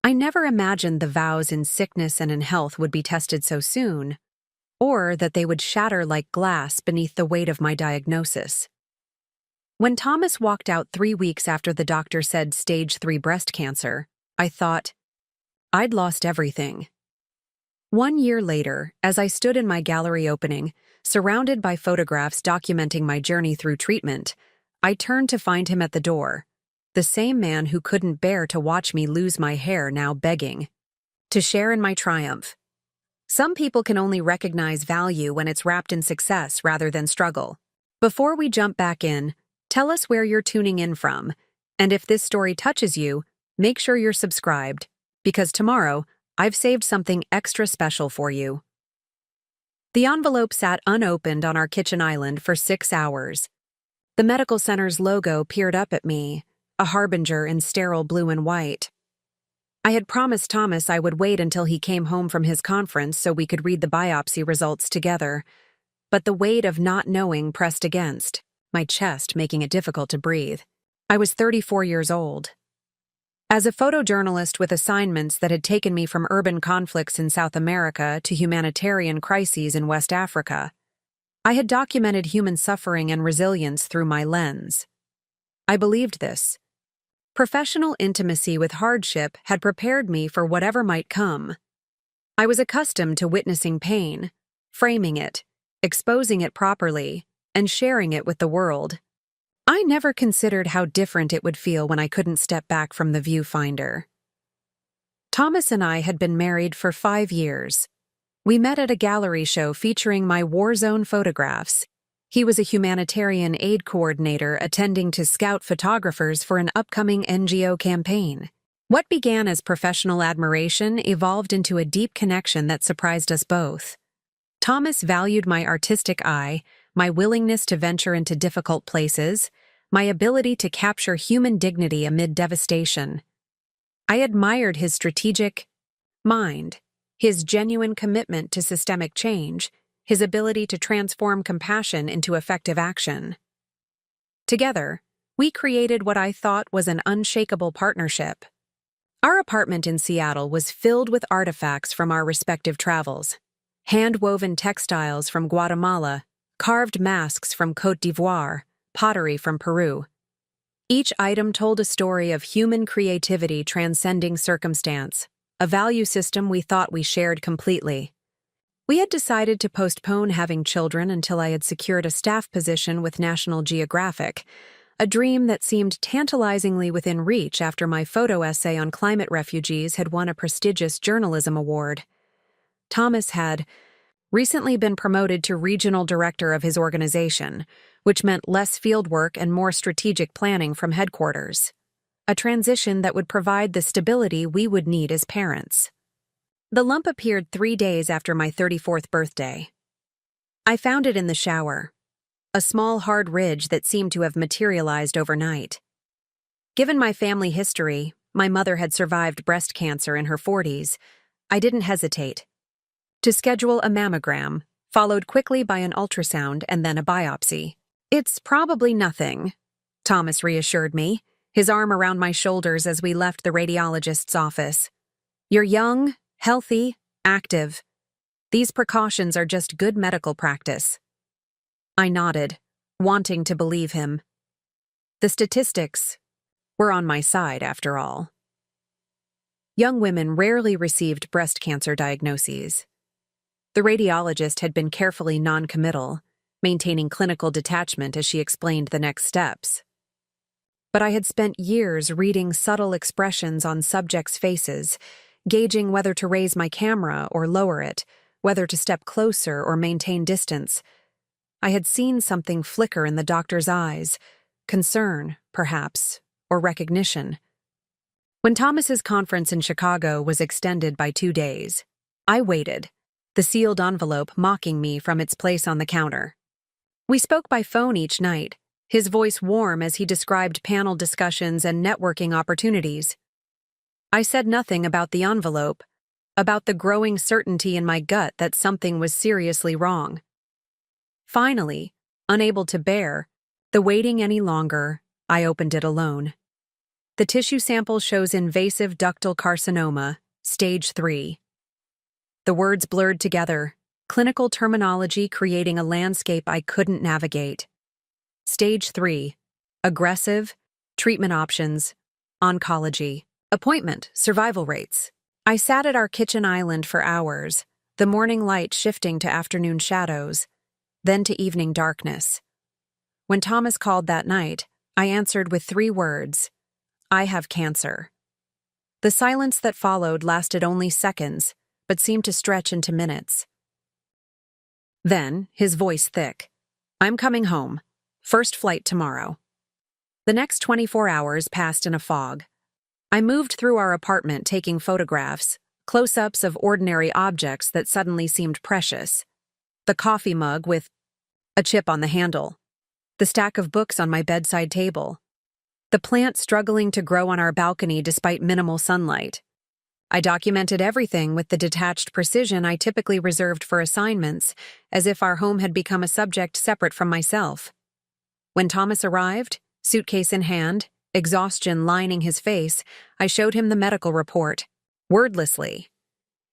I never imagined the vows in sickness and in health would be tested so soon, or that they would shatter like glass beneath the weight of my diagnosis. When Thomas walked out 3 weeks after the doctor said stage 3 breast cancer, I thought, I'd lost everything. 1 year later, as I stood in my gallery opening, surrounded by photographs documenting my journey through treatment, I turned to find him at the door, the same man who couldn't bear to watch me lose my hair now begging to share in my triumph. Some people can only recognize value when it's wrapped in success rather than struggle. Before we jump back in, tell us where you're tuning in from, and if this story touches you, make sure you're subscribed, because tomorrow, I've saved something extra special for you. The envelope sat unopened on our kitchen island for 6 hours. The medical center's logo peered up at me, a harbinger in sterile blue and white. I had promised Thomas I would wait until he came home from his conference so we could read the biopsy results together, but the weight of not knowing pressed against my chest, making it difficult to breathe. I was 34 years old. As a photojournalist with assignments that had taken me from urban conflicts in South America to humanitarian crises in West Africa, I had documented human suffering and resilience through my lens. I believed this. Professional intimacy with hardship had prepared me for whatever might come. I was accustomed to witnessing pain, framing it, exposing it properly, and sharing it with the world. I never considered how different it would feel when I couldn't step back from the viewfinder. Thomas and I had been married for 5 years. We met at a gallery show featuring my war zone photographs. He was a humanitarian aid coordinator attending to scout photographers for an upcoming NGO campaign. What began as professional admiration evolved into a deep connection that surprised us both. Thomas valued my artistic eye, my willingness to venture into difficult places, my ability to capture human dignity amid devastation. I admired his strategic mind, his genuine commitment to systemic change, his ability to transform compassion into effective action. Together, we created what I thought was an unshakable partnership. Our apartment in Seattle was filled with artifacts from our respective travels: hand-woven textiles from Guatemala, carved masks from Côte d'Ivoire, pottery from Peru. Each item told a story of human creativity transcending circumstance, a value system we thought we shared completely. We had decided to postpone having children until I had secured a staff position with National Geographic, a dream that seemed tantalizingly within reach after my photo essay on climate refugees had won a prestigious journalism award. Thomas had recently been promoted to regional director of his organization, which meant less fieldwork and more strategic planning from headquarters, a transition that would provide the stability we would need as parents. The lump appeared 3 days after my 34th birthday. I found it in the shower, a small hard ridge that seemed to have materialized overnight. Given my family history, my mother had survived breast cancer in her 40s, I didn't hesitate to schedule a mammogram, followed quickly by an ultrasound and then a biopsy. "It's probably nothing," Thomas reassured me, his arm around my shoulders as we left the radiologist's office. "You're young, healthy, active. These precautions are just good medical practice." I nodded, wanting to believe him. The statistics were on my side, after all. Young women rarely received breast cancer diagnoses. The radiologist had been carefully non-committal, maintaining clinical detachment as she explained the next steps. But I had spent years reading subtle expressions on subjects' faces, gauging whether to raise my camera or lower it, whether to step closer or maintain distance. I had seen something flicker in the doctor's eyes, concern, perhaps, or recognition. When Thomas's conference in Chicago was extended by 2 days, I waited, the sealed envelope mocking me from its place on the counter. We spoke by phone each night, his voice warm as he described panel discussions and networking opportunities. I said nothing about the envelope, about the growing certainty in my gut that something was seriously wrong. Finally, unable to bear the waiting any longer, I opened it alone. The tissue sample shows invasive ductal carcinoma, stage 3. The words blurred together, clinical terminology creating a landscape I couldn't navigate. Stage 3. Aggressive, treatment options, oncology, appointment, survival rates. I sat at our kitchen island for hours, the morning light shifting to afternoon shadows, then to evening darkness. When Thomas called that night, I answered with 3 words: I have cancer. The silence that followed lasted only seconds, but seemed to stretch into minutes. Then, his voice thick. I'm coming home. First flight tomorrow. The next 24 hours passed in a fog. I moved through our apartment taking photographs, close-ups of ordinary objects that suddenly seemed precious. The coffee mug with a chip on the handle. The stack of books on my bedside table. The plant struggling to grow on our balcony despite minimal sunlight. I documented everything with the detached precision I typically reserved for assignments, as if our home had become a subject separate from myself. When Thomas arrived, suitcase in hand, exhaustion lining his face, I showed him the medical report, wordlessly.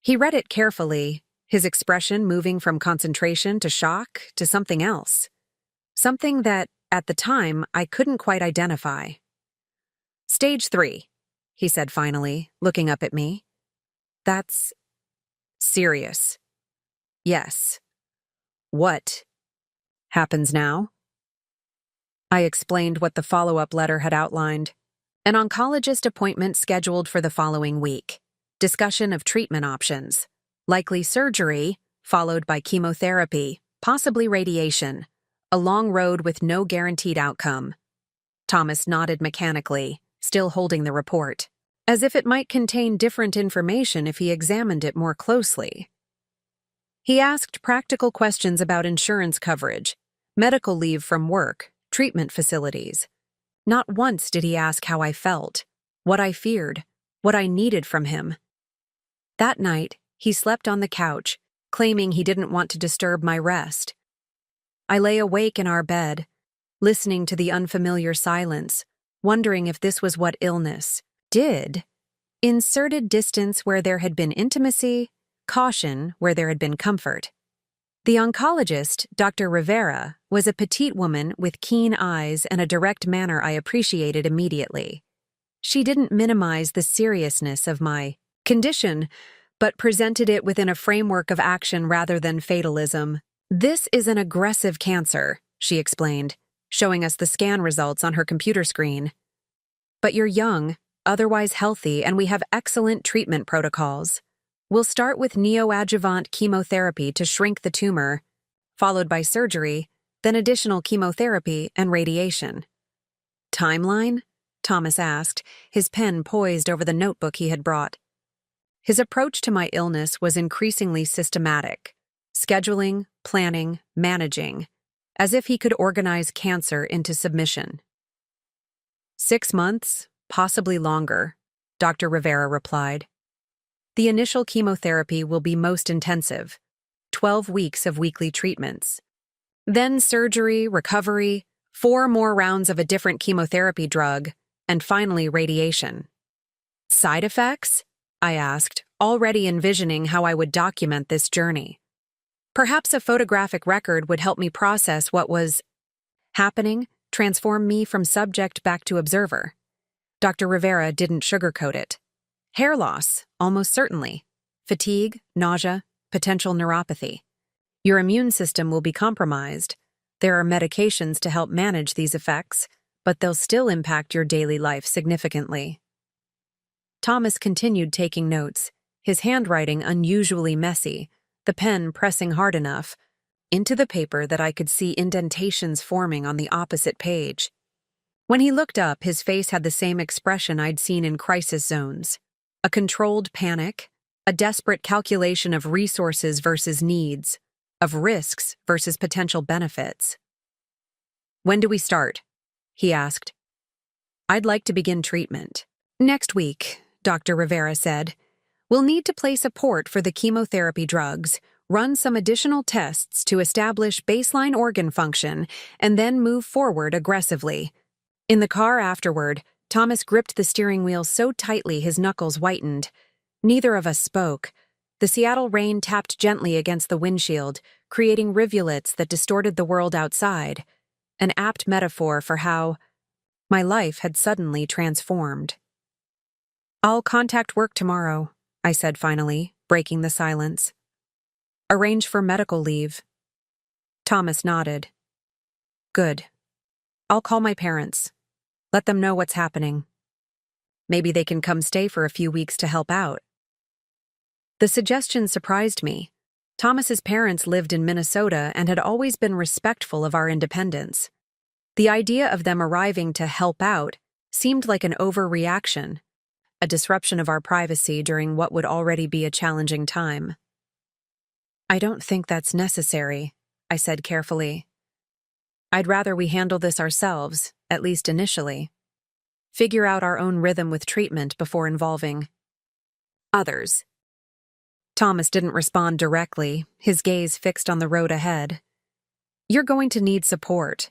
He read it carefully, his expression moving from concentration to shock to something else. Something that, at the time, I couldn't quite identify. Stage 3, he said finally, looking up at me. That's serious. Yes. What happens now? I explained what the follow-up letter had outlined. An oncologist appointment scheduled for the following week. Discussion of treatment options. Likely surgery, followed by chemotherapy, possibly radiation. A long road with no guaranteed outcome. Thomas nodded mechanically, still holding the report, as if it might contain different information if he examined it more closely. He asked practical questions about insurance coverage, medical leave from work, treatment facilities. Not once did he ask how I felt, what I feared, what I needed from him. That night, he slept on the couch, claiming he didn't want to disturb my rest. I lay awake in our bed, listening to the unfamiliar silence, wondering if this was what illness did. Inserted distance where there had been intimacy, caution where there had been comfort. The oncologist, Dr. Rivera, was a petite woman with keen eyes and a direct manner I appreciated immediately. She didn't minimize the seriousness of my condition, but presented it within a framework of action rather than fatalism. This is an aggressive cancer, she explained, showing us the scan results on her computer screen. But you're young, otherwise healthy, and we have excellent treatment protocols. We'll start with neoadjuvant chemotherapy to shrink the tumor, followed by surgery, then additional chemotherapy and radiation. Timeline? Thomas asked, his pen poised over the notebook he had brought. His approach to my illness was increasingly systematic, scheduling, planning, managing, as if he could organize cancer into submission. 6 months, possibly longer, Dr. Rivera replied. The initial chemotherapy will be most intensive, 12 weeks of weekly treatments. Then surgery, recovery, 4 more rounds of a different chemotherapy drug, and finally radiation. Side effects? I asked, already envisioning how I would document this journey. Perhaps a photographic record would help me process what was happening, transform me from subject back to observer. Dr. Rivera didn't sugarcoat it. Hair loss, almost certainly. Fatigue, nausea, potential neuropathy. Your immune system will be compromised. There are medications to help manage these effects, but they'll still impact your daily life significantly. Thomas continued taking notes, his handwriting unusually messy, the pen pressing hard enough into the paper that I could see indentations forming on the opposite page. When he looked up, his face had the same expression I'd seen in crisis zones. A controlled panic, a desperate calculation of resources versus needs, of risks versus potential benefits. When do we start? He asked. I'd like to begin treatment. Next week, Dr. Rivera said. We'll need to place a port for the chemotherapy drugs, run some additional tests to establish baseline organ function, and then move forward aggressively. In the car afterward, Thomas gripped the steering wheel so tightly his knuckles whitened. Neither of us spoke. The Seattle rain tapped gently against the windshield, creating rivulets that distorted the world outside, an apt metaphor for how my life had suddenly transformed. "I'll contact work tomorrow," I said finally, breaking the silence. "Arrange for medical leave." Thomas nodded. "Good. I'll call my parents. Let them know what's happening. Maybe they can come stay for a few weeks to help out." The suggestion surprised me. Thomas's parents lived in Minnesota and had always been respectful of our independence. The idea of them arriving to help out seemed like an overreaction, a disruption of our privacy during what would already be a challenging time. "I don't think that's necessary," I said carefully. "I'd rather we handle this ourselves, at least initially. Figure out our own rhythm with treatment before involving others." Thomas didn't respond directly, his gaze fixed on the road ahead. "You're going to need support.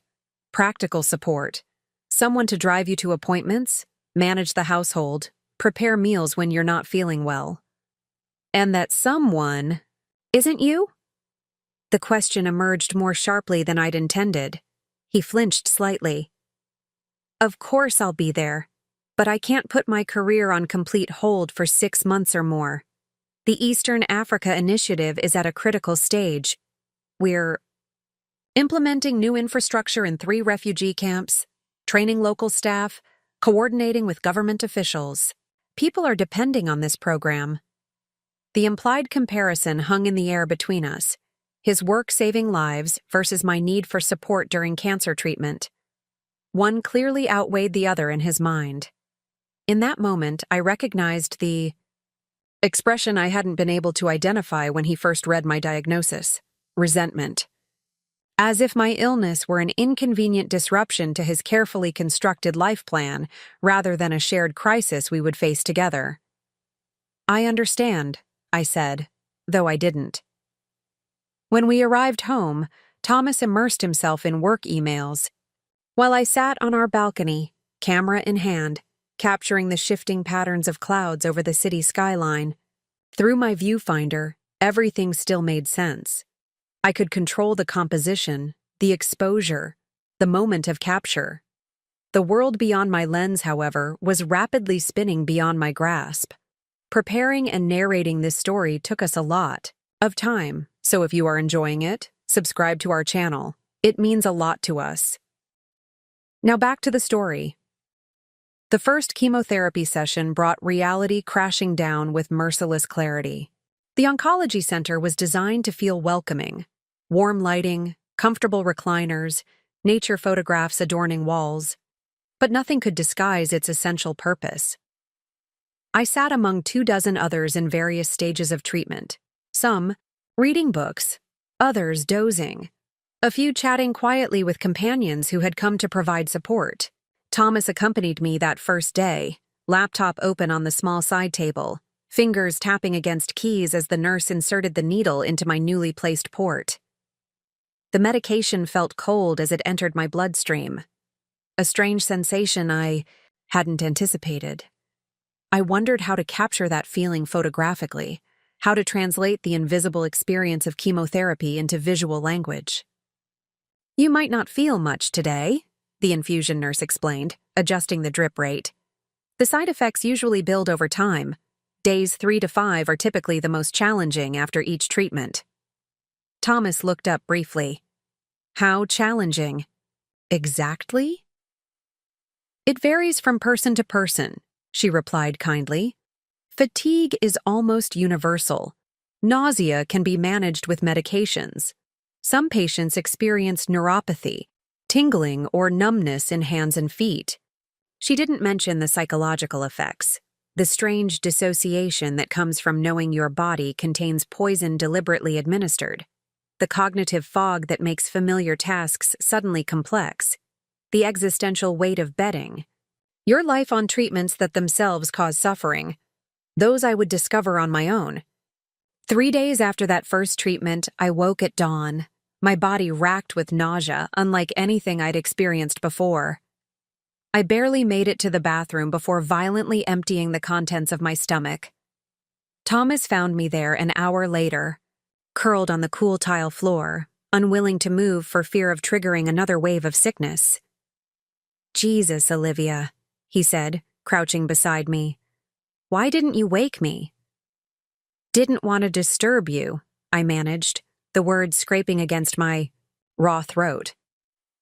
Practical support. Someone to drive you to appointments, manage the household, prepare meals when you're not feeling well. And that someone isn't you?" The question emerged more sharply than I'd intended. He flinched slightly. "Of course I'll be there, but I can't put my career on complete hold for 6 months or more. The Eastern Africa Initiative is at a critical stage. We're implementing new infrastructure in 3 refugee camps, training local staff, coordinating with government officials. People are depending on this program." The implied comparison hung in the air between us, his work saving lives versus my need for support during cancer treatment. One clearly outweighed the other in his mind. In that moment, I recognized the expression I hadn't been able to identify when he first read my diagnosis: resentment. As if my illness were an inconvenient disruption to his carefully constructed life plan, rather than a shared crisis we would face together. "I understand," I said, though I didn't. When we arrived home, Thomas immersed himself in work emails, while I sat on our balcony, camera in hand, capturing the shifting patterns of clouds over the city skyline. Through my viewfinder, everything still made sense. I could control the composition, the exposure, the moment of capture. The world beyond my lens, however, was rapidly spinning beyond my grasp. Preparing and narrating this story took us a lot of time, so if you are enjoying it, subscribe to our channel. It means a lot to us. Now back to the story. The first chemotherapy session brought reality crashing down with merciless clarity. The oncology center was designed to feel welcoming. Warm lighting, comfortable recliners, nature photographs adorning walls. But nothing could disguise its essential purpose. I sat among 24 others in various stages of treatment. Some reading books, others dozing. A few chatting quietly with companions who had come to provide support. Thomas accompanied me that first day, laptop open on the small side table, fingers tapping against keys as the nurse inserted the needle into my newly placed port. The medication felt cold as it entered my bloodstream, a strange sensation I hadn't anticipated. I wondered how to capture that feeling photographically, how to translate the invisible experience of chemotherapy into visual language. "You might not feel much today," the infusion nurse explained, adjusting the drip rate. "The side effects usually build over time. Days 3 to 5 are typically the most challenging after each treatment." Thomas looked up briefly. "How challenging?" "Exactly?" "It varies from person to person," she replied kindly. "Fatigue is almost universal. Nausea can be managed with medications. Some patients experience neuropathy, tingling or numbness in hands and feet." She didn't mention the psychological effects, the strange dissociation that comes from knowing your body contains poison deliberately administered, the cognitive fog that makes familiar tasks suddenly complex, the existential weight of betting. Your life on treatments that themselves cause suffering. Those I would discover on my own. 3 days after that first treatment, I woke at dawn, my body racked with nausea, unlike anything I'd experienced before. I barely made it to the bathroom before violently emptying the contents of my stomach. Thomas found me there an hour later, curled on the cool tile floor, unwilling to move for fear of triggering another wave of sickness. "Jesus, Olivia," he said, crouching beside me. "Why didn't you wake me?" "Didn't want to disturb you," I managed, the words scraping against my raw throat.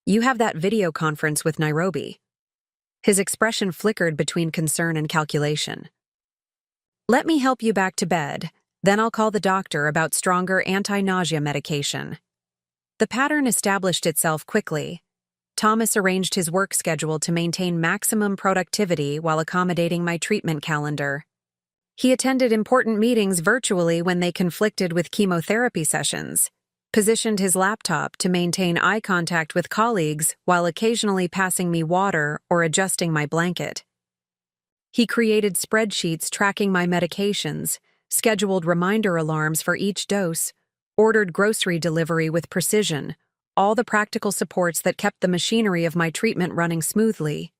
"You have that video conference with Nairobi." His expression flickered between concern and calculation. "Let me help you back to bed, then I'll call the doctor about stronger anti-nausea medication." The pattern established itself quickly. Thomas arranged his work schedule to maintain maximum productivity while accommodating my treatment calendar. He attended important meetings virtually when they conflicted with chemotherapy sessions, positioned his laptop to maintain eye contact with colleagues while occasionally passing me water or adjusting my blanket. He created spreadsheets tracking my medications, scheduled reminder alarms for each dose, ordered grocery delivery with precision, all the practical supports that kept the machinery of my treatment running smoothly.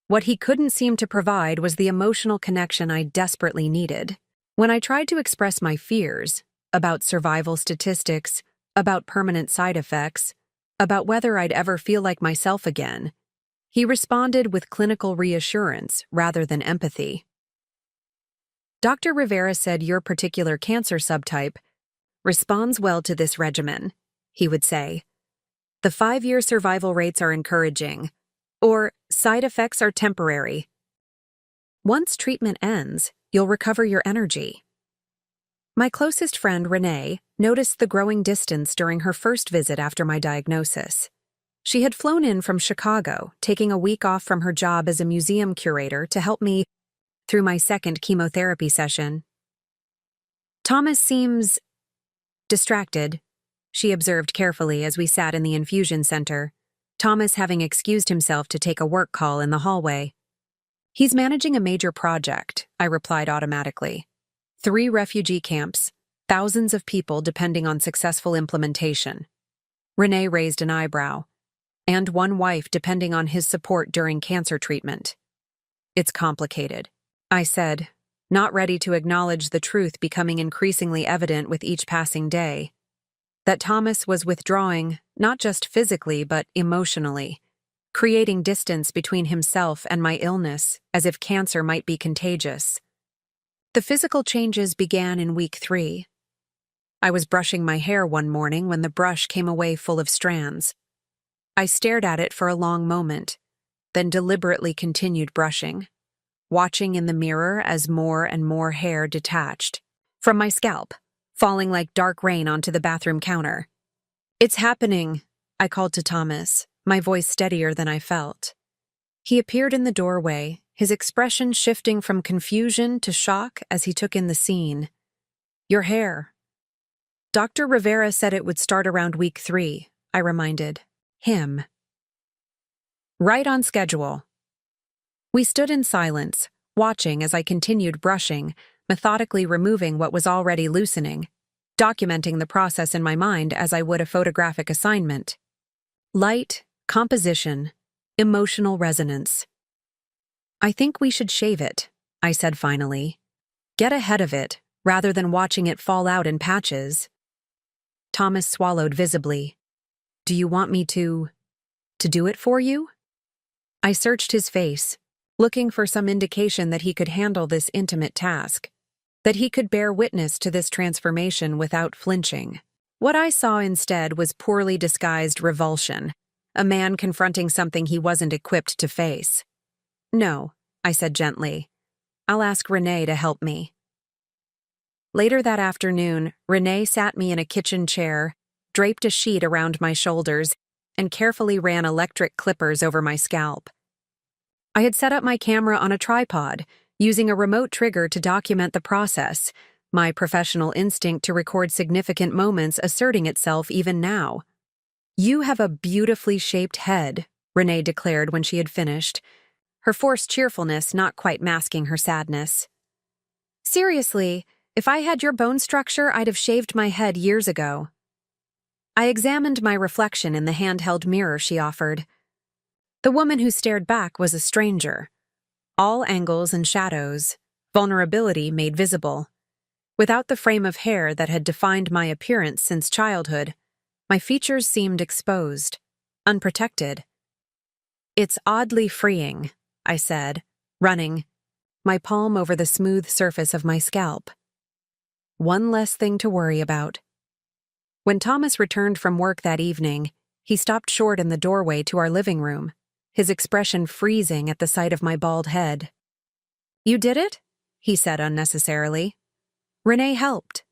What he couldn't seem to provide was the emotional connection I desperately needed. When I tried to express my fears about survival statistics, about permanent side effects, about whether I'd ever feel like myself again, he responded with clinical reassurance rather than empathy. "Dr. Rivera said your particular cancer subtype responds well to this regimen," he would say. "The 5-year survival rates are encouraging, or side effects are temporary. Once treatment ends, you'll recover your energy." My closest friend, Renee, noticed the growing distance during her first visit after my diagnosis. She had flown in from Chicago, taking a week off from her job as a museum curator to help me through my second chemotherapy session. "Thomas seems distracted," she observed carefully as we sat in the infusion center, Thomas having excused himself to take a work call in the hallway. "He's managing a major project," I replied automatically. 3 refugee camps, thousands of people depending on successful implementation. Renee raised an eyebrow. "And 1 wife depending on his support during cancer treatment." "It's complicated," I said, not ready to acknowledge the truth becoming increasingly evident with each passing day. That Thomas was withdrawing, not just physically but emotionally, creating distance between himself and my illness, as if cancer might be contagious. The physical changes began in week 3. I was brushing my hair one morning when the brush came away full of strands. I stared at it for a long moment, then deliberately continued brushing, watching in the mirror as more and more hair detached from my scalp, falling like dark rain onto the bathroom counter. "It's happening," I called to Thomas, my voice steadier than I felt. He appeared in the doorway, his expression shifting from confusion to shock as he took in the scene. "Your hair." "Dr. Rivera said it would start around week 3, I reminded him. "Right on schedule." We stood in silence, watching as I continued brushing, methodically removing what was already loosening, documenting the process in my mind as I would a photographic assignment. Light, composition, emotional resonance. "I think we should shave it," I said finally. "Get ahead of it, rather than watching it fall out in patches." Thomas swallowed visibly. "Do you want me to do it for you?" I searched his face, looking for some indication that he could handle this intimate task, that he could bear witness to this transformation without flinching. What I saw instead was poorly disguised revulsion, a man confronting something he wasn't equipped to face. "No," I said gently. "I'll ask Renee to help me." Later that afternoon, Renee sat me in a kitchen chair, draped a sheet around my shoulders, and carefully ran electric clippers over my scalp. I had set up my camera on a tripod, using a remote trigger to document the process, my professional instinct to record significant moments asserting itself even now. "You have a beautifully shaped head," Renee declared when she had finished, her forced cheerfulness not quite masking her sadness. "Seriously, if I had your bone structure, I'd have shaved my head years ago." I examined my reflection in the handheld mirror she offered. The woman who stared back was a stranger. All angles and shadows, vulnerability made visible. Without the frame of hair that had defined my appearance since childhood, my features seemed exposed, unprotected. "It's oddly freeing," I said, running, my palm over the smooth surface of my scalp. One less thing to worry about. When Thomas returned from work that evening, he stopped short in the doorway to our living room, his expression freezing at the sight of my bald head. "You did it?" he said unnecessarily. "Renee helped."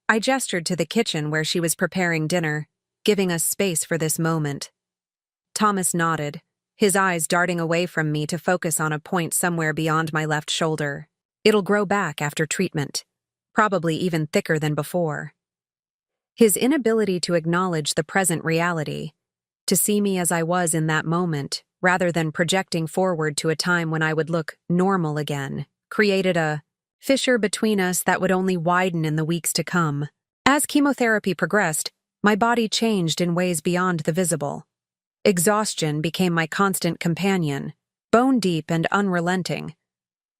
I gestured to the kitchen where she was preparing dinner, giving us space for this moment. Thomas nodded, his eyes darting away from me to focus on a point somewhere beyond my left shoulder. "It'll grow back after treatment, probably even thicker than before." His inability to acknowledge the present reality, to see me as I was in that moment, rather than projecting forward to a time when I would look normal again, created a fissure between us that would only widen in the weeks to come. As chemotherapy progressed, my body changed in ways beyond the visible. Exhaustion became my constant companion, bone-deep and unrelenting.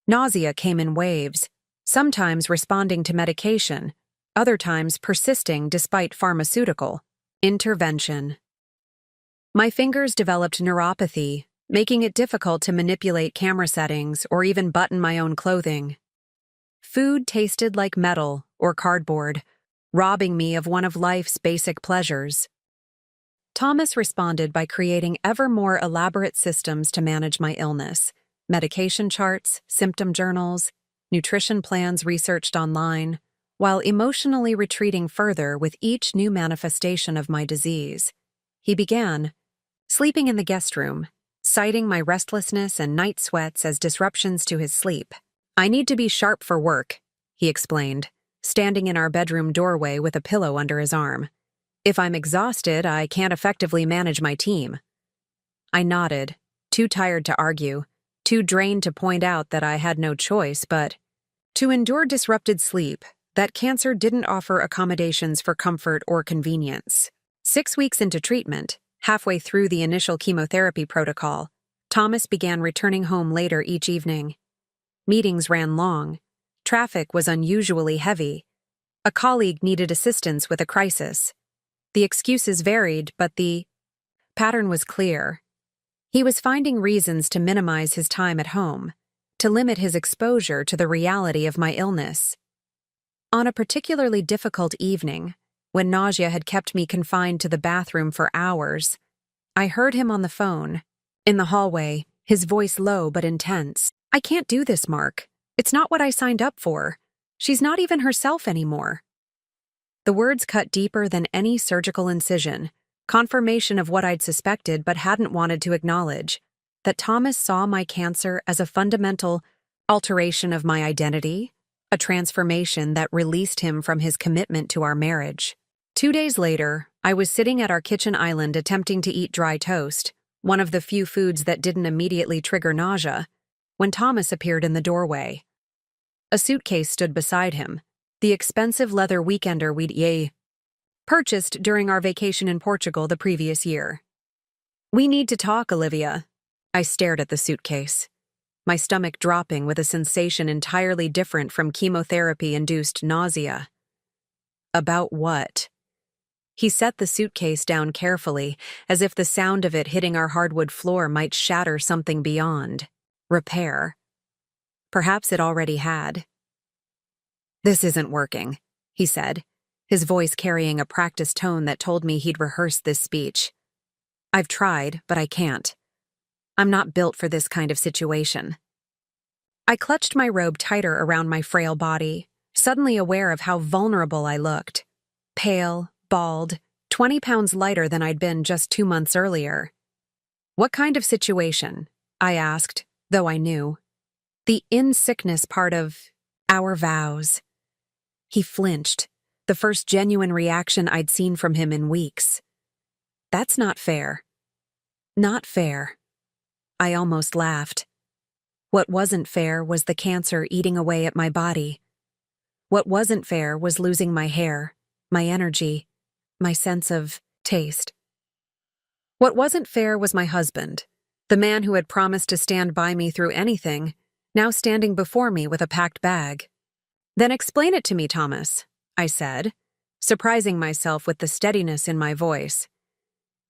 Nausea came in waves, sometimes responding to medication, other times persisting despite pharmaceutical intervention. My fingers developed neuropathy, making it difficult to manipulate camera settings or even button my own clothing. Food tasted like metal or cardboard, robbing me of one of life's basic pleasures. Thomas responded by creating ever more elaborate systems to manage my illness: medication charts, symptom journals, nutrition plans researched online, while emotionally retreating further with each new manifestation of my disease. He began sleeping in the guest room, citing my restlessness and night sweats as disruptions to his sleep. "I need to be sharp for work," he explained, standing in our bedroom doorway with a pillow under his arm. "If I'm exhausted, I can't effectively manage my team." I nodded, too tired to argue, too drained to point out that I had no choice but to endure disrupted sleep, that cancer didn't offer accommodations for comfort or convenience. 6 weeks into treatment, halfway through the initial chemotherapy protocol, Thomas began returning home later each evening. Meetings ran long. Traffic was unusually heavy. A colleague needed assistance with a crisis. The excuses varied, but the pattern was clear. He was finding reasons to minimize his time at home, to limit his exposure to the reality of my illness. On a particularly difficult evening, when nausea had kept me confined to the bathroom for hours, I heard him on the phone. In the hallway, his voice low but intense. "I can't do this, Mark. It's not what I signed up for. She's not even herself anymore." The words cut deeper than any surgical incision, confirmation of what I'd suspected but hadn't wanted to acknowledge, that Thomas saw my cancer as a fundamental alteration of my identity, a transformation that released him from his commitment to our marriage. 2 days later, I was sitting at our kitchen island attempting to eat dry toast, one of the few foods that didn't immediately trigger nausea, when Thomas appeared in the doorway. A suitcase stood beside him, the expensive leather weekender we'd purchased during our vacation in Portugal the previous year. "We need to talk, Olivia." I stared at the suitcase, my stomach dropping with a sensation entirely different from chemotherapy-induced nausea. "About what?" He set the suitcase down carefully, as if the sound of it hitting our hardwood floor might shatter something beyond repair. Perhaps it already had. "This isn't working," he said, his voice carrying a practiced tone that told me he'd rehearsed this speech. "I've tried, but I can't. I'm not built for this kind of situation." I clutched my robe tighter around my frail body, suddenly aware of how vulnerable I looked. Pale, bald, 20 pounds lighter than I'd been just 2 months earlier. "What kind of situation?" I asked, though I knew. "The in-sickness part of our vows." He flinched, the first genuine reaction I'd seen from him in weeks. "That's not fair." "Not fair." I almost laughed. What wasn't fair was the cancer eating away at my body. What wasn't fair was losing my hair, my energy, my sense of taste. What wasn't fair was my husband, the man who had promised to stand by me through anything, now standing before me with a packed bag. "Then explain it to me, Thomas," I said, surprising myself with the steadiness in my voice.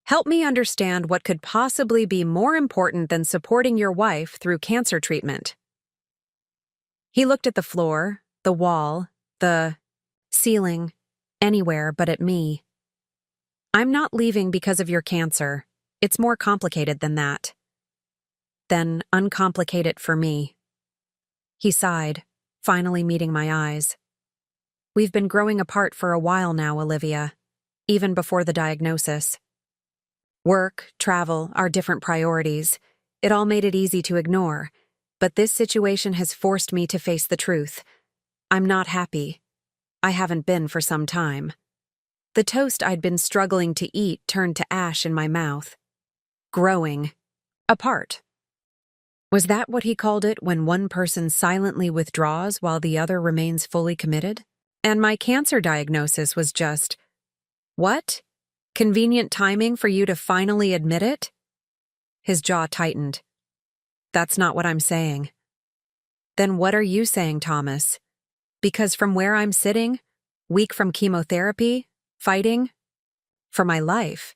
"Help me understand what could possibly be more important than supporting your wife through cancer treatment." He looked at the floor, the wall, the ceiling, anywhere but at me. "I'm not leaving because of your cancer. It's more complicated than that." "Then uncomplicate it for me." He sighed, finally meeting my eyes. "We've been growing apart for a while now, Olivia, even before the diagnosis. Work, travel, our different priorities, it all made it easy to ignore, but this situation has forced me to face the truth. I'm not happy. I haven't been for some time." The toast I'd been struggling to eat turned to ash in my mouth. Growing apart. Was that what he called it when one person silently withdraws while the other remains fully committed? And my cancer diagnosis was just, what? Convenient timing for you to finally admit it? His jaw tightened. "That's not what I'm saying." "Then what are you saying, Thomas? Because from where I'm sitting, weak from chemotherapy, fighting for my life,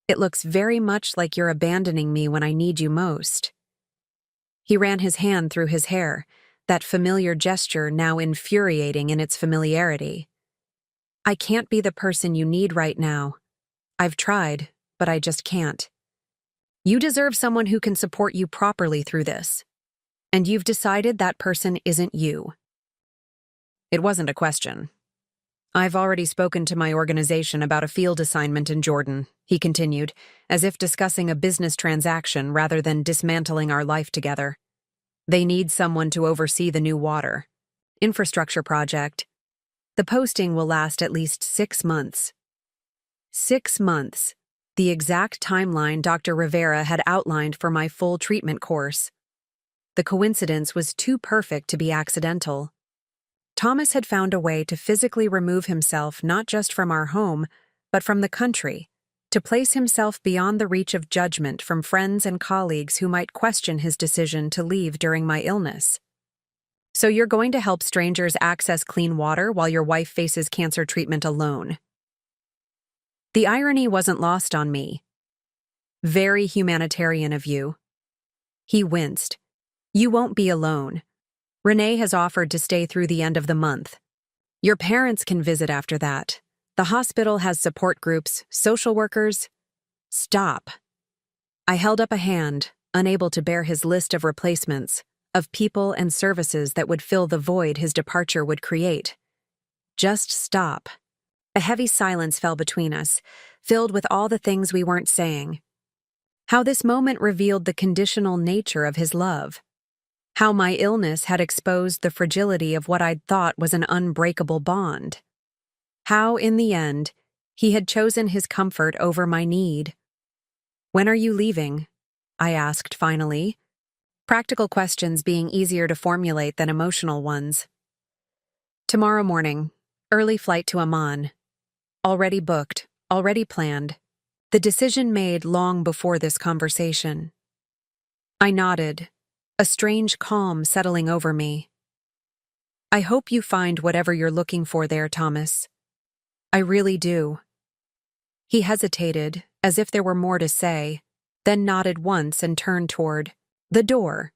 it looks very much like you're abandoning me when I need you most." He ran his hand through his hair, that familiar gesture now infuriating in its familiarity. "I can't be the person you need right now. I've tried, but I just can't. You deserve someone who can support you properly through this. And you've decided that person isn't you." It wasn't a question. "I've already spoken to my organization about a field assignment in Jordan," he continued, as if discussing a business transaction rather than dismantling our life together. "They need someone to oversee the new water infrastructure project. The posting will last at least 6 months. 6 months, the exact timeline Dr. Rivera had outlined for my full treatment course. The coincidence was too perfect to be accidental. Thomas had found a way to physically remove himself not just from our home, but from the country, to place himself beyond the reach of judgment from friends and colleagues who might question his decision to leave during my illness. "So you're going to help strangers access clean water while your wife faces cancer treatment alone." The irony wasn't lost on me. "Very humanitarian of you." He winced. "You won't be alone. Renee has offered to stay through the end of the month. Your parents can visit after that. The hospital has support groups, social workers." "Stop." I held up a hand, unable to bear his list of replacements, of people and services that would fill the void his departure would create. "Just stop." A heavy silence fell between us, filled with all the things we weren't saying. How this moment revealed the conditional nature of his love. How my illness had exposed the fragility of what I'd thought was an unbreakable bond. How, in the end, he had chosen his comfort over my need. "When are you leaving?" I asked finally, practical questions being easier to formulate than emotional ones. "Tomorrow morning, early flight to Amman. Already booked, already planned. The decision made long before this conversation." I nodded, a strange calm settling over me. "I hope you find whatever you're looking for there, Thomas. I really do." He hesitated, as if there were more to say, then nodded once and turned toward the door.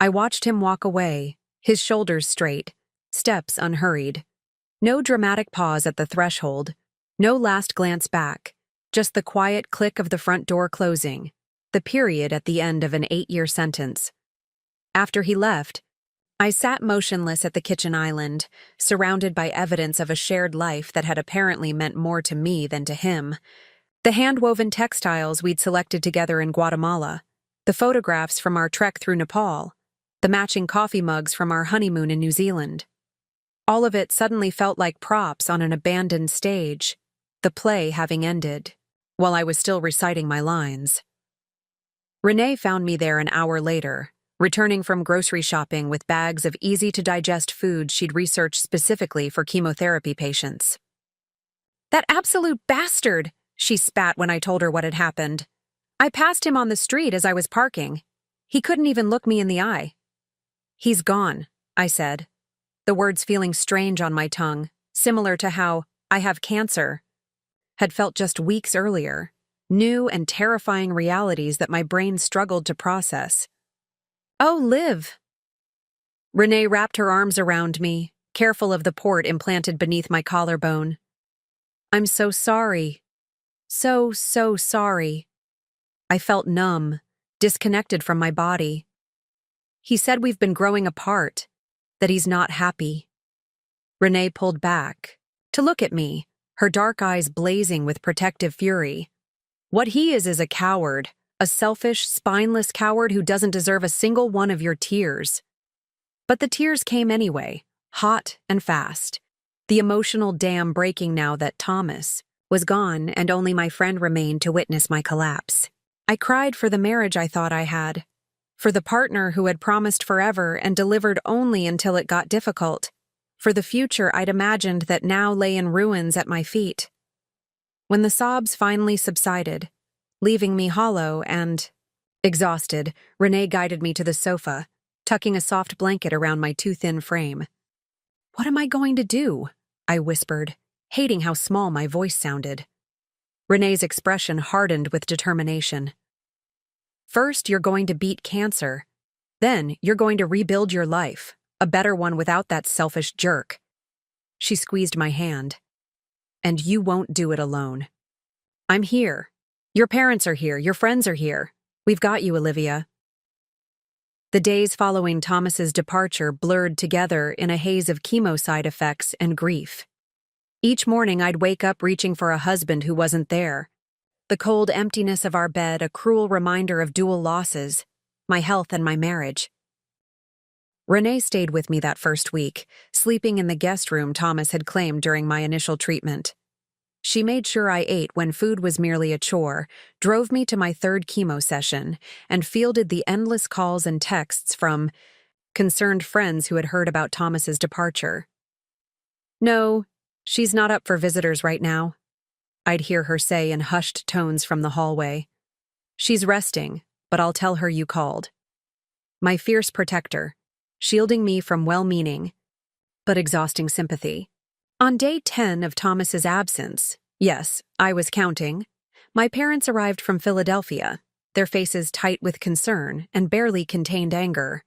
I watched him walk away, his shoulders straight, steps unhurried. No dramatic pause at the threshold, no last glance back, just the quiet click of the front door closing, the period at the end of an 8-year sentence. After he left, I sat motionless at the kitchen island, surrounded by evidence of a shared life that had apparently meant more to me than to him. The hand-woven textiles we'd selected together in Guatemala, the photographs from our trek through Nepal, the matching coffee mugs from our honeymoon in New Zealand. All of it suddenly felt like props on an abandoned stage, the play having ended, while I was still reciting my lines. Renee found me there an hour later, returning from grocery shopping with bags of easy-to-digest food she'd researched specifically for chemotherapy patients. "That absolute bastard!" she spat when I told her what had happened. I passed him on the street as I was parking. He couldn't even look me in the eye. He's gone, I said, the words feeling strange on my tongue, similar to how I have cancer had felt just weeks earlier, new and terrifying realities that my brain struggled to process. Oh, Liv! Renee wrapped her arms around me, careful of the port implanted beneath my collarbone. I'm so sorry. So sorry. I felt numb, disconnected from my body. He said we've been growing apart, that he's not happy. Renee pulled back to look at me, her dark eyes blazing with protective fury. What he is a coward, a selfish, spineless coward who doesn't deserve a single one of your tears. But the tears came anyway, hot and fast, the emotional dam breaking now that Thomas was gone and only my friend remained to witness my collapse. I cried for the marriage I thought I had, for the partner who had promised forever and delivered only until it got difficult, for the future I'd imagined that now lay in ruins at my feet. When the sobs finally subsided, leaving me hollow and exhausted, Renee guided me to the sofa, tucking a soft blanket around my too thin frame. What am I going to do? I whispered, hating how small my voice sounded. Renee's expression hardened with determination. First, you're going to beat cancer. Then, you're going to rebuild your life, a better one without that selfish jerk. She squeezed my hand. And you won't do it alone. I'm here. Your parents are here. Your friends are here. We've got you, Olivia. The days following Thomas's departure blurred together in a haze of chemo side effects and grief. Each morning I'd wake up reaching for a husband who wasn't there. The cold emptiness of our bed a cruel reminder of dual losses, my health and my marriage. Renee stayed with me that first week, sleeping in the guest room Thomas had claimed during my initial treatment. She made sure I ate when food was merely a chore, drove me to my third chemo session, and fielded the endless calls and texts from concerned friends who had heard about Thomas's departure. No, she's not up for visitors right now, I'd hear her say in hushed tones from the hallway. She's resting, but I'll tell her you called. My fierce protector, shielding me from well-meaning, but exhausting sympathy. On day 10 of Thomas's absence, yes, I was counting, my parents arrived from Philadelphia, their faces tight with concern and barely contained anger.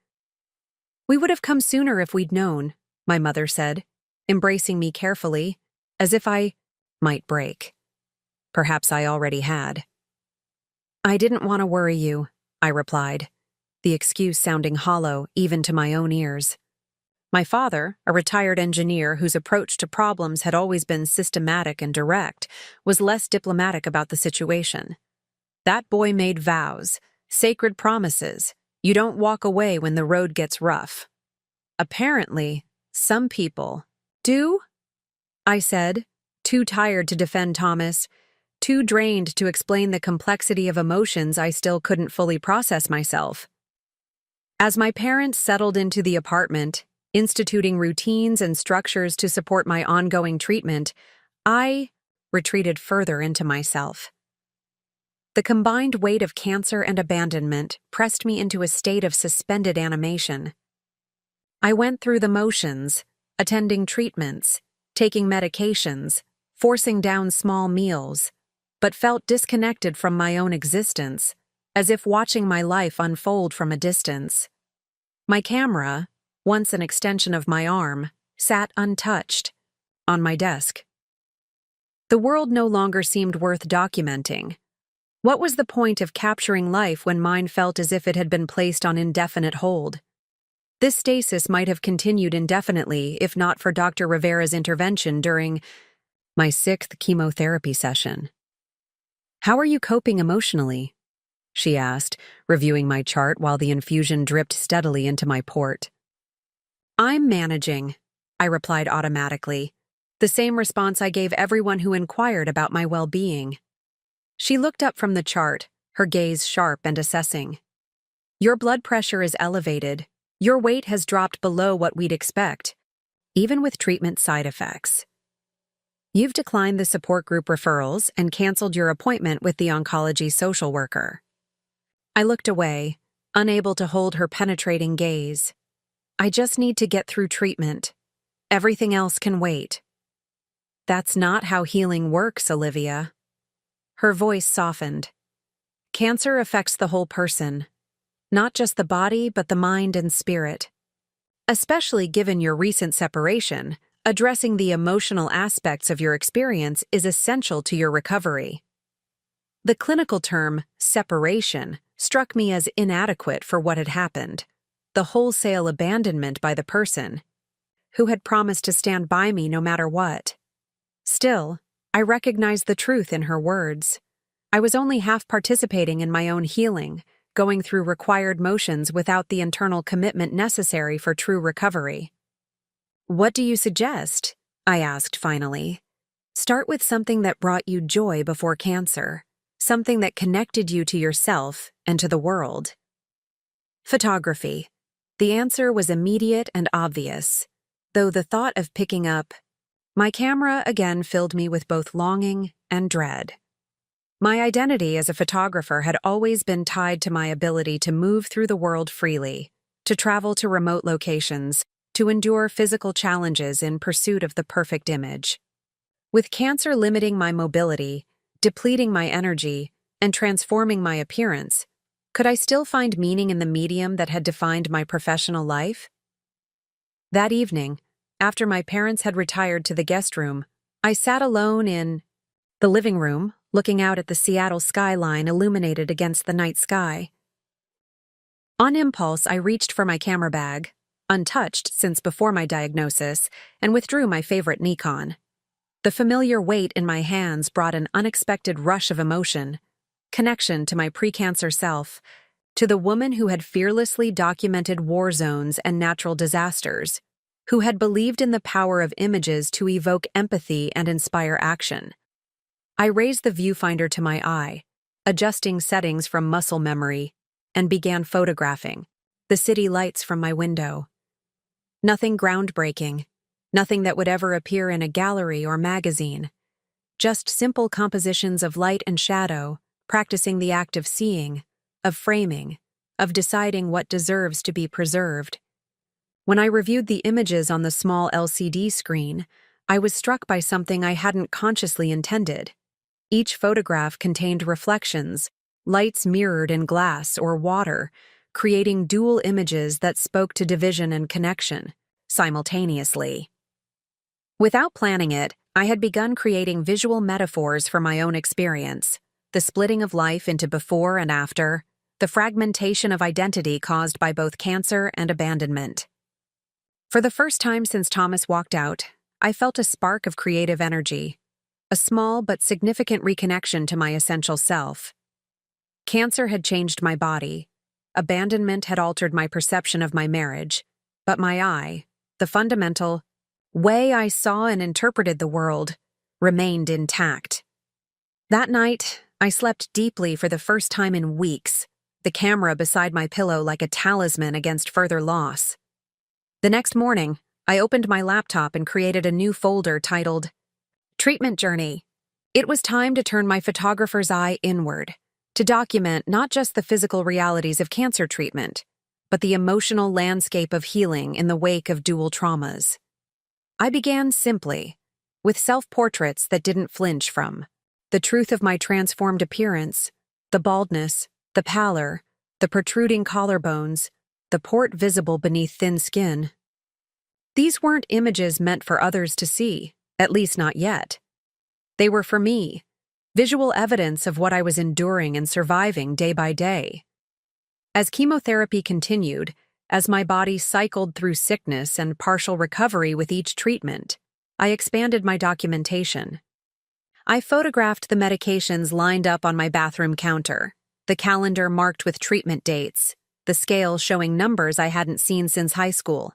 We would have come sooner if we'd known, my mother said, embracing me carefully, as if I might break. Perhaps I already had. I didn't want to worry you, I replied, the excuse sounding hollow even to my own ears. My father, a retired engineer whose approach to problems had always been systematic and direct, was less diplomatic about the situation. That boy made vows, sacred promises. You don't walk away when the road gets rough. Apparently, some people do, I said, too tired to defend Thomas, too drained to explain the complexity of emotions I still couldn't fully process myself. As my parents settled into the apartment, instituting routines and structures to support my ongoing treatment, I retreated further into myself. The combined weight of cancer and abandonment pressed me into a state of suspended animation. I went through the motions, attending treatments, taking medications, forcing down small meals, but felt disconnected from my own existence, as if watching my life unfold from a distance. My camera, once an extension of my arm, sat untouched, on my desk. The world no longer seemed worth documenting. What was the point of capturing life when mine felt as if it had been placed on indefinite hold? This stasis might have continued indefinitely if not for Dr. Rivera's intervention during my 6th chemotherapy session. How are you coping emotionally? She asked, reviewing my chart while the infusion dripped steadily into my port. I'm managing, I replied automatically, the same response I gave everyone who inquired about my well-being. She looked up from the chart, her gaze sharp and assessing. Your blood pressure is elevated. Your weight has dropped below what we'd expect, even with treatment side effects. You've declined the support group referrals and canceled your appointment with the oncology social worker. I looked away, unable to hold her penetrating gaze. I just need to get through treatment. Everything else can wait. That's not how healing works, Olivia. Her voice softened. Cancer affects the whole person, not just the body, but the mind and spirit. Especially given your recent separation, addressing the emotional aspects of your experience is essential to your recovery. The clinical term, separation, struck me as inadequate for what had happened. The wholesale abandonment by the person, who had promised to stand by me no matter what. Still, I recognized the truth in her words. I was only half participating in my own healing, going through required motions without the internal commitment necessary for true recovery. What do you suggest? I asked finally. Start with something that brought you joy before cancer, something that connected you to yourself and to the world. Photography. The answer was immediate and obvious, though the thought of picking up my camera again filled me with both longing and dread. My identity as a photographer had always been tied to my ability to move through the world freely, to travel to remote locations, to endure physical challenges in pursuit of the perfect image. With cancer limiting my mobility, depleting my energy, and transforming my appearance, could I still find meaning in the medium that had defined my professional life? That evening, after my parents had retired to the guest room, I sat alone in the living room, looking out at the Seattle skyline illuminated against the night sky. On impulse, I reached for my camera bag, untouched since before my diagnosis, and withdrew my favorite Nikon. The familiar weight in my hands brought an unexpected rush of emotion, connection to my pre-cancer self, to the woman who had fearlessly documented war zones and natural disasters, who had believed in the power of images to evoke empathy and inspire action. I raised the viewfinder to my eye, adjusting settings from muscle memory, and began photographing the city lights from my window. Nothing groundbreaking, nothing that would ever appear in a gallery or magazine. Just simple compositions of light and shadow, practicing the act of seeing, of framing, of deciding what deserves to be preserved. When I reviewed the images on the small LCD screen, I was struck by something I hadn't consciously intended. Each photograph contained reflections, lights mirrored in glass or water, creating dual images that spoke to division and connection, simultaneously. Without planning it, I had begun creating visual metaphors for my own experience, the splitting of life into before and after, the fragmentation of identity caused by both cancer and abandonment. For the first time since Thomas walked out, I felt a spark of creative energy, a small but significant reconnection to my essential self. Cancer had changed my body, abandonment had altered my perception of my marriage, but my eye, the fundamental way I saw and interpreted the world, remained intact. That night, I slept deeply for the first time in weeks, the camera beside my pillow like a talisman against further loss. The next morning, I opened my laptop and created a new folder titled Treatment Journey. It was time to turn my photographer's eye inward, to document not just the physical realities of cancer treatment, but the emotional landscape of healing in the wake of dual traumas. I began simply, with self-portraits that didn't flinch from the truth of my transformed appearance, the baldness, the pallor, the protruding collarbones, the port visible beneath thin skin. These weren't images meant for others to see, at least not yet. They were for me, visual evidence of what I was enduring and surviving day by day. As chemotherapy continued, as my body cycled through sickness and partial recovery with each treatment, I expanded my documentation. I photographed the medications lined up on my bathroom counter, the calendar marked with treatment dates, the scale showing numbers I hadn't seen since high school.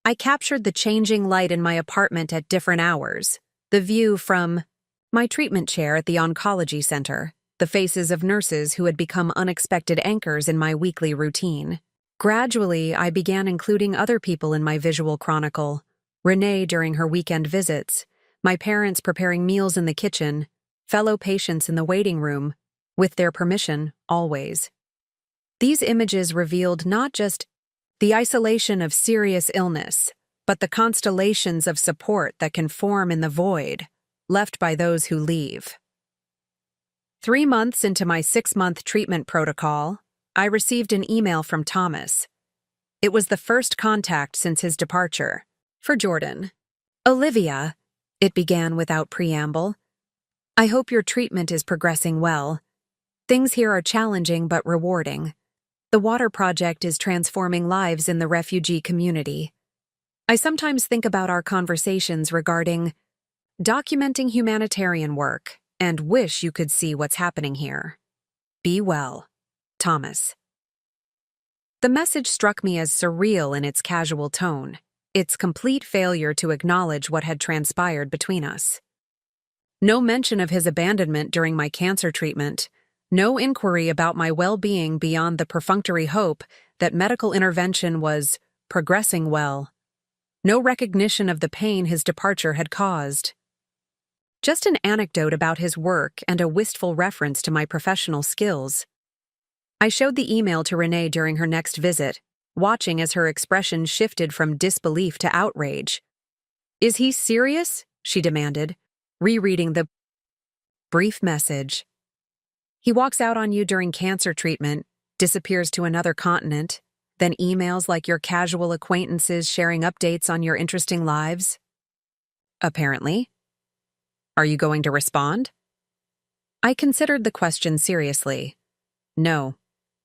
I captured the changing light in my apartment at different hours, the view from my treatment chair at the oncology center, the faces of nurses who had become unexpected anchors in my weekly routine. Gradually, I began including other people in my visual chronicle: Renee during her weekend visits, My parents preparing meals in the kitchen, fellow patients in the waiting room, with their permission, always. These images revealed not just the isolation of serious illness, but the constellations of support that can form in the void, left by those who leave. 3 months into my 6-month treatment protocol, I received an email from Thomas. It was the first contact since his departure. For Jordan. Olivia, it began without preamble. I hope your treatment is progressing well. Things here are challenging but rewarding. The water project is transforming lives in the refugee community. I sometimes think about our conversations regarding documenting humanitarian work and wish you could see what's happening here. Be well, Thomas. The message struck me as surreal in its casual tone, its complete failure to acknowledge what had transpired between us. No mention of his abandonment during my cancer treatment, no inquiry about my well-being beyond the perfunctory hope that medical intervention was progressing well. No recognition of the pain his departure had caused. Just an anecdote about his work and a wistful reference to my professional skills. I showed the email to Renee during her next visit, watching as her expression shifted from disbelief to outrage. "Is he serious?" she demanded, rereading the brief message. "He walks out on you during cancer treatment, disappears to another continent, then emails like your casual acquaintances sharing updates on your interesting lives?" Apparently. Are you going to respond? I considered the question seriously. No.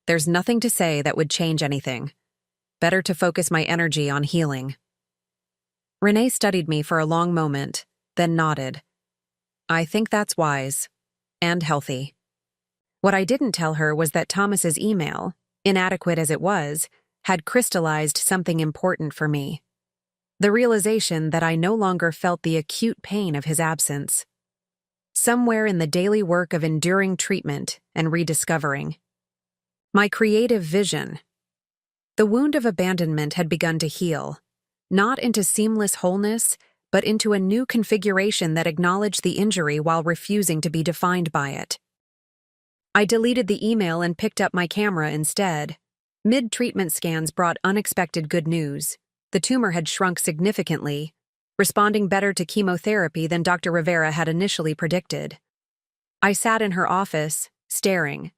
There's nothing to say that would change anything. Better to focus my energy on healing. Renee studied me for a long moment, then nodded. I think that's wise. And healthy. What I didn't tell her was that Thomas's email, inadequate as it was, had crystallized something important for me. The realization that I no longer felt the acute pain of his absence. Somewhere in the daily work of enduring treatment and rediscovering. My creative vision. The wound of abandonment had begun to heal, not into seamless wholeness, but into a new configuration that acknowledged the injury while refusing to be defined by it. I deleted the email and picked up my camera instead. Mid-treatment scans brought unexpected good news. The tumor had shrunk significantly, responding better to chemotherapy than Dr. Rivera had initially predicted. I sat in her office, staring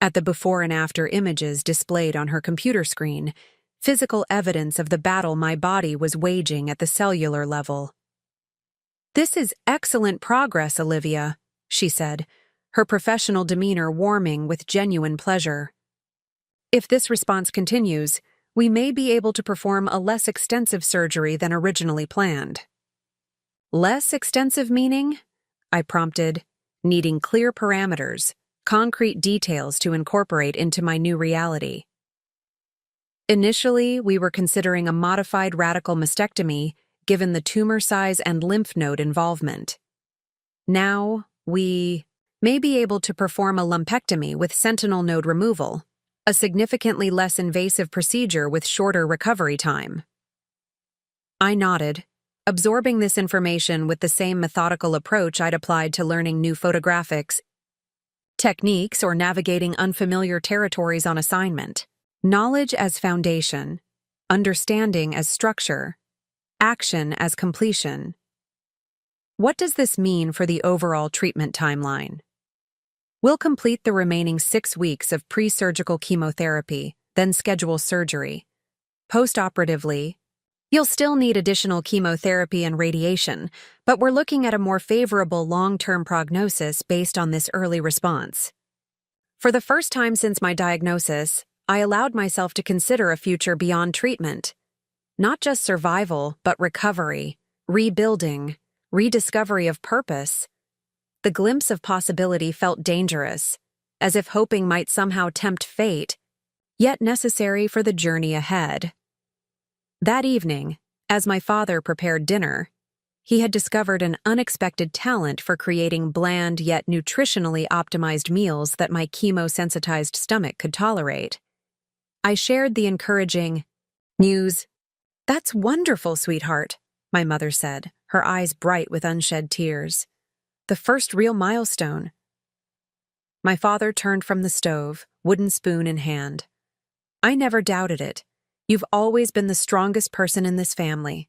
at the before and after images displayed on her computer screen, physical evidence of the battle my body was waging at the cellular level. "This is excellent progress, Olivia," she said, her professional demeanor warming with genuine pleasure. "If this response continues, we may be able to perform a less extensive surgery than originally planned." Less extensive meaning? I prompted, needing clear parameters, concrete details to incorporate into my new reality. Initially, we were considering a modified radical mastectomy given the tumor size and lymph node involvement. Now, we may be able to perform a lumpectomy with sentinel node removal, a significantly less invasive procedure with shorter recovery time. I nodded, absorbing this information with the same methodical approach I'd applied to learning new photographics techniques or navigating unfamiliar territories on assignment. Knowledge as foundation, understanding as structure, action as completion. What does this mean for the overall treatment timeline? We'll complete the remaining 6 weeks of pre-surgical chemotherapy, then schedule surgery. Post-operatively, you'll still need additional chemotherapy and radiation, but we're looking at a more favorable long-term prognosis based on this early response. For the first time since my diagnosis, I allowed myself to consider a future beyond treatment. Not just survival, but recovery, rebuilding, rediscovery of purpose. The glimpse of possibility felt dangerous, as if hoping might somehow tempt fate, yet necessary for the journey ahead. That evening, as my father prepared dinner, he had discovered an unexpected talent for creating bland yet nutritionally optimized meals that my chemo-sensitized stomach could tolerate. I shared the encouraging news. "That's wonderful, sweetheart," my mother said, her eyes bright with unshed tears. The first real milestone. My father turned from the stove, wooden spoon in hand. I never doubted it. You've always been the strongest person in this family.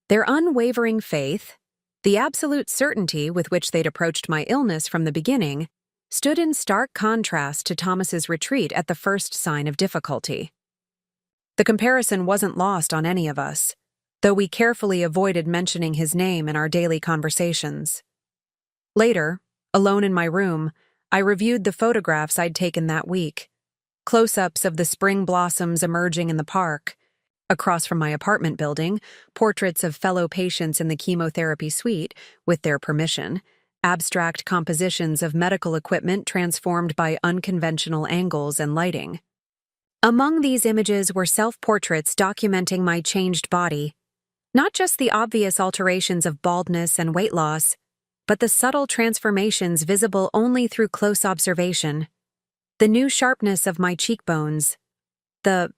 Their unwavering faith, the absolute certainty with which they'd approached my illness from the beginning, stood in stark contrast to Thomas's retreat at the first sign of difficulty. The comparison wasn't lost on any of us, though we carefully avoided mentioning his name in our daily conversations. Later, alone in my room, I reviewed the photographs I'd taken that week. Close-ups of the spring blossoms emerging in the park. Across from my apartment building, portraits of fellow patients in the chemotherapy suite, with their permission. Abstract compositions of medical equipment transformed by unconventional angles and lighting. Among these images were self-portraits documenting my changed body. Not just the obvious alterations of baldness and weight loss, but the subtle transformations visible only through close observation. The new sharpness of my cheekbones, the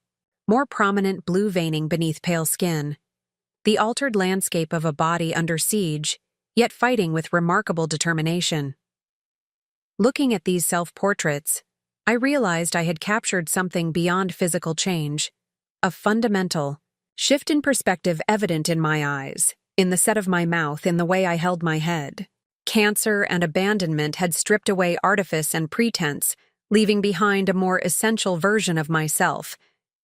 more prominent blue veining beneath pale skin, the altered landscape of a body under siege, yet fighting with remarkable determination. Looking at these self-portraits, I realized I had captured something beyond physical change, a fundamental shift in perspective evident in my eyes, in the set of my mouth, in the way I held my head. Cancer and abandonment had stripped away artifice and pretense, leaving behind a more essential version of myself,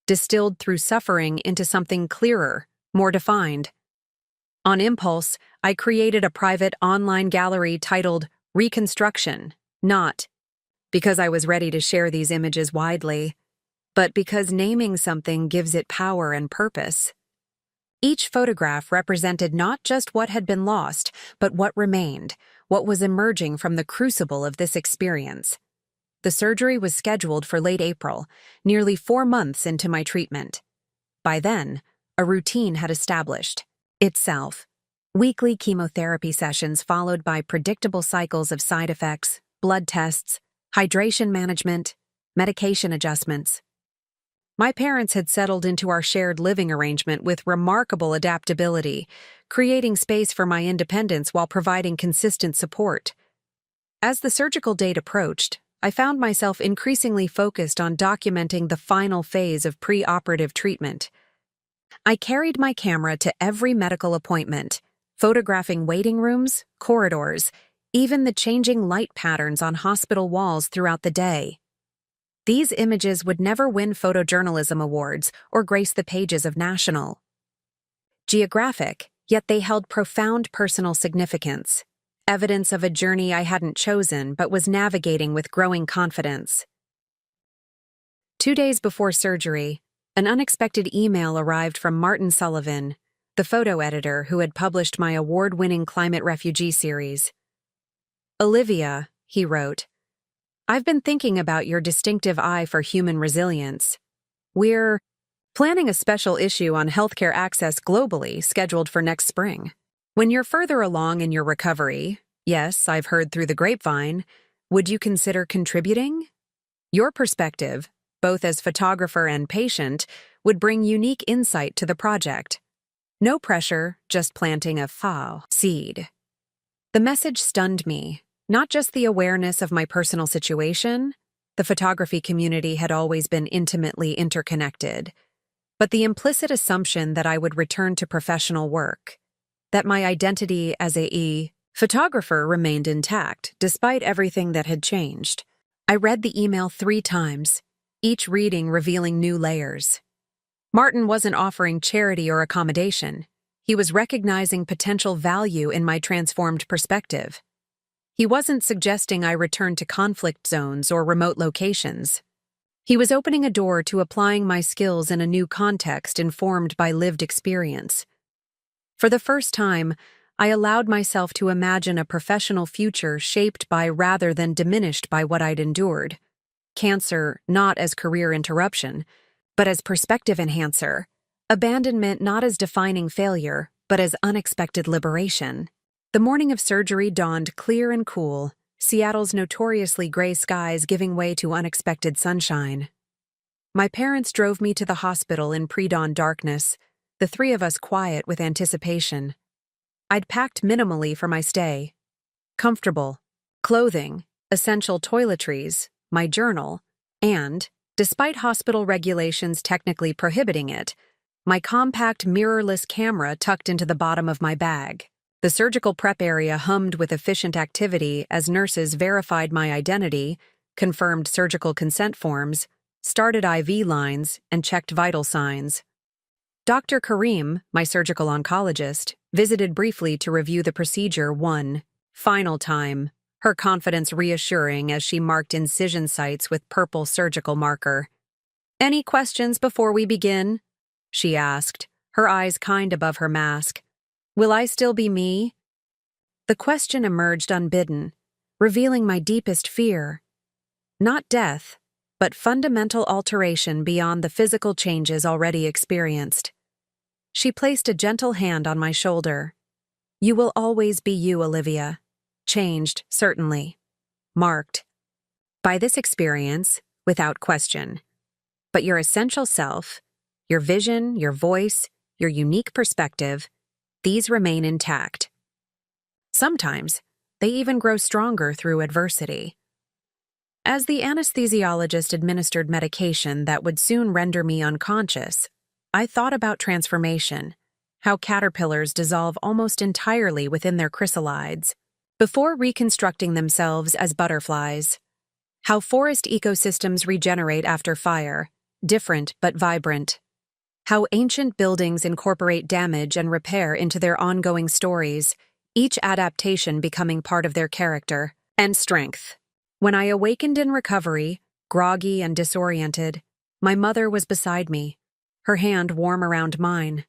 distilled through suffering into something clearer, more defined. On impulse, I created a private online gallery titled Reconstruction, not because I was ready to share these images widely, but because naming something gives it power and purpose. Each photograph represented not just what had been lost, but what remained, what was emerging from the crucible of this experience. The surgery was scheduled for late April, nearly 4 months into my treatment. By then, a routine had established itself. Weekly chemotherapy sessions followed by predictable cycles of side effects, blood tests, hydration management, medication adjustments. My parents had settled into our shared living arrangement with remarkable adaptability, creating space for my independence while providing consistent support. As the surgical date approached, I found myself increasingly focused on documenting the final phase of pre-operative treatment. I carried my camera to every medical appointment, photographing waiting rooms, corridors, even the changing light patterns on hospital walls throughout the day. These images would never win photojournalism awards or grace the pages of National Geographic, yet they held profound personal significance. Evidence of a journey I hadn't chosen but was navigating with growing confidence. 2 days before surgery, an unexpected email arrived from Martin Sullivan, the photo editor who had published my award-winning climate refugee series. "Olivia," he wrote, "I've been thinking about your distinctive eye for human resilience. We're planning a special issue on healthcare access globally scheduled for next spring. When you're further along in your recovery, yes, I've heard through the grapevine, would you consider contributing? Your perspective, both as photographer and patient, would bring unique insight to the project. No pressure, just planting a seed." The message stunned me, not just the awareness of my personal situation, the photography community had always been intimately interconnected, but the implicit assumption that I would return to professional work, that my identity as a photographer remained intact despite everything that had changed. I read the email 3 times, each reading revealing new layers. Martin wasn't offering charity or accommodation. He was recognizing potential value in my transformed perspective. He wasn't suggesting I return to conflict zones or remote locations. He was opening a door to applying my skills in a new context informed by lived experience. For the first time, I allowed myself to imagine a professional future shaped by rather than diminished by what I'd endured. Cancer not as career interruption, but as perspective enhancer. Abandonment not as defining failure, but as unexpected liberation. The morning of surgery dawned clear and cool, Seattle's notoriously gray skies giving way to unexpected sunshine. My parents drove me to the hospital in pre-dawn darkness, the 3 of us quiet with anticipation. I'd packed minimally for my stay. Comfortable clothing, essential toiletries, my journal, and, despite hospital regulations technically prohibiting it, my compact mirrorless camera tucked into the bottom of my bag. The surgical prep area hummed with efficient activity as nurses verified my identity, confirmed surgical consent forms, started IV lines, and checked vital signs. Dr. Karim, my surgical oncologist, visited briefly to review the procedure one final time, her confidence reassuring as she marked incision sites with purple surgical marker. "Any questions before we begin?" she asked, her eyes kind above her mask. "Will I still be me?" The question emerged unbidden, revealing my deepest fear. Not death, but fundamental alteration beyond the physical changes already experienced. She placed a gentle hand on my shoulder. "You will always be you, Olivia. Changed, certainly. Marked by this experience, without question. But your essential self, your vision, your voice, your unique perspective, these remain intact. Sometimes, they even grow stronger through adversity." As the anesthesiologist administered medication that would soon render me unconscious, I thought about transformation, how caterpillars dissolve almost entirely within their chrysalides, before reconstructing themselves as butterflies, how forest ecosystems regenerate after fire, different but vibrant, how ancient buildings incorporate damage and repair into their ongoing stories, each adaptation becoming part of their character and strength. When I awakened in recovery, groggy and disoriented, my mother was beside me, her hand warm around mine.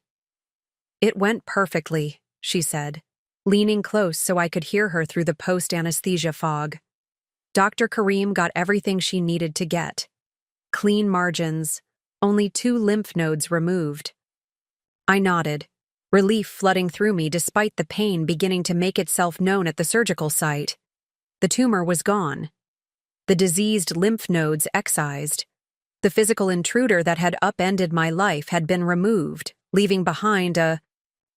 "It went perfectly," she said, leaning close so I could hear her through the post-anesthesia fog. "Dr. Karim got everything she needed to get. Clean margins, only 2 lymph nodes removed." I nodded, relief flooding through me despite the pain beginning to make itself known at the surgical site. The tumor was gone. The diseased lymph nodes excised. The physical intruder that had upended my life had been removed, leaving behind a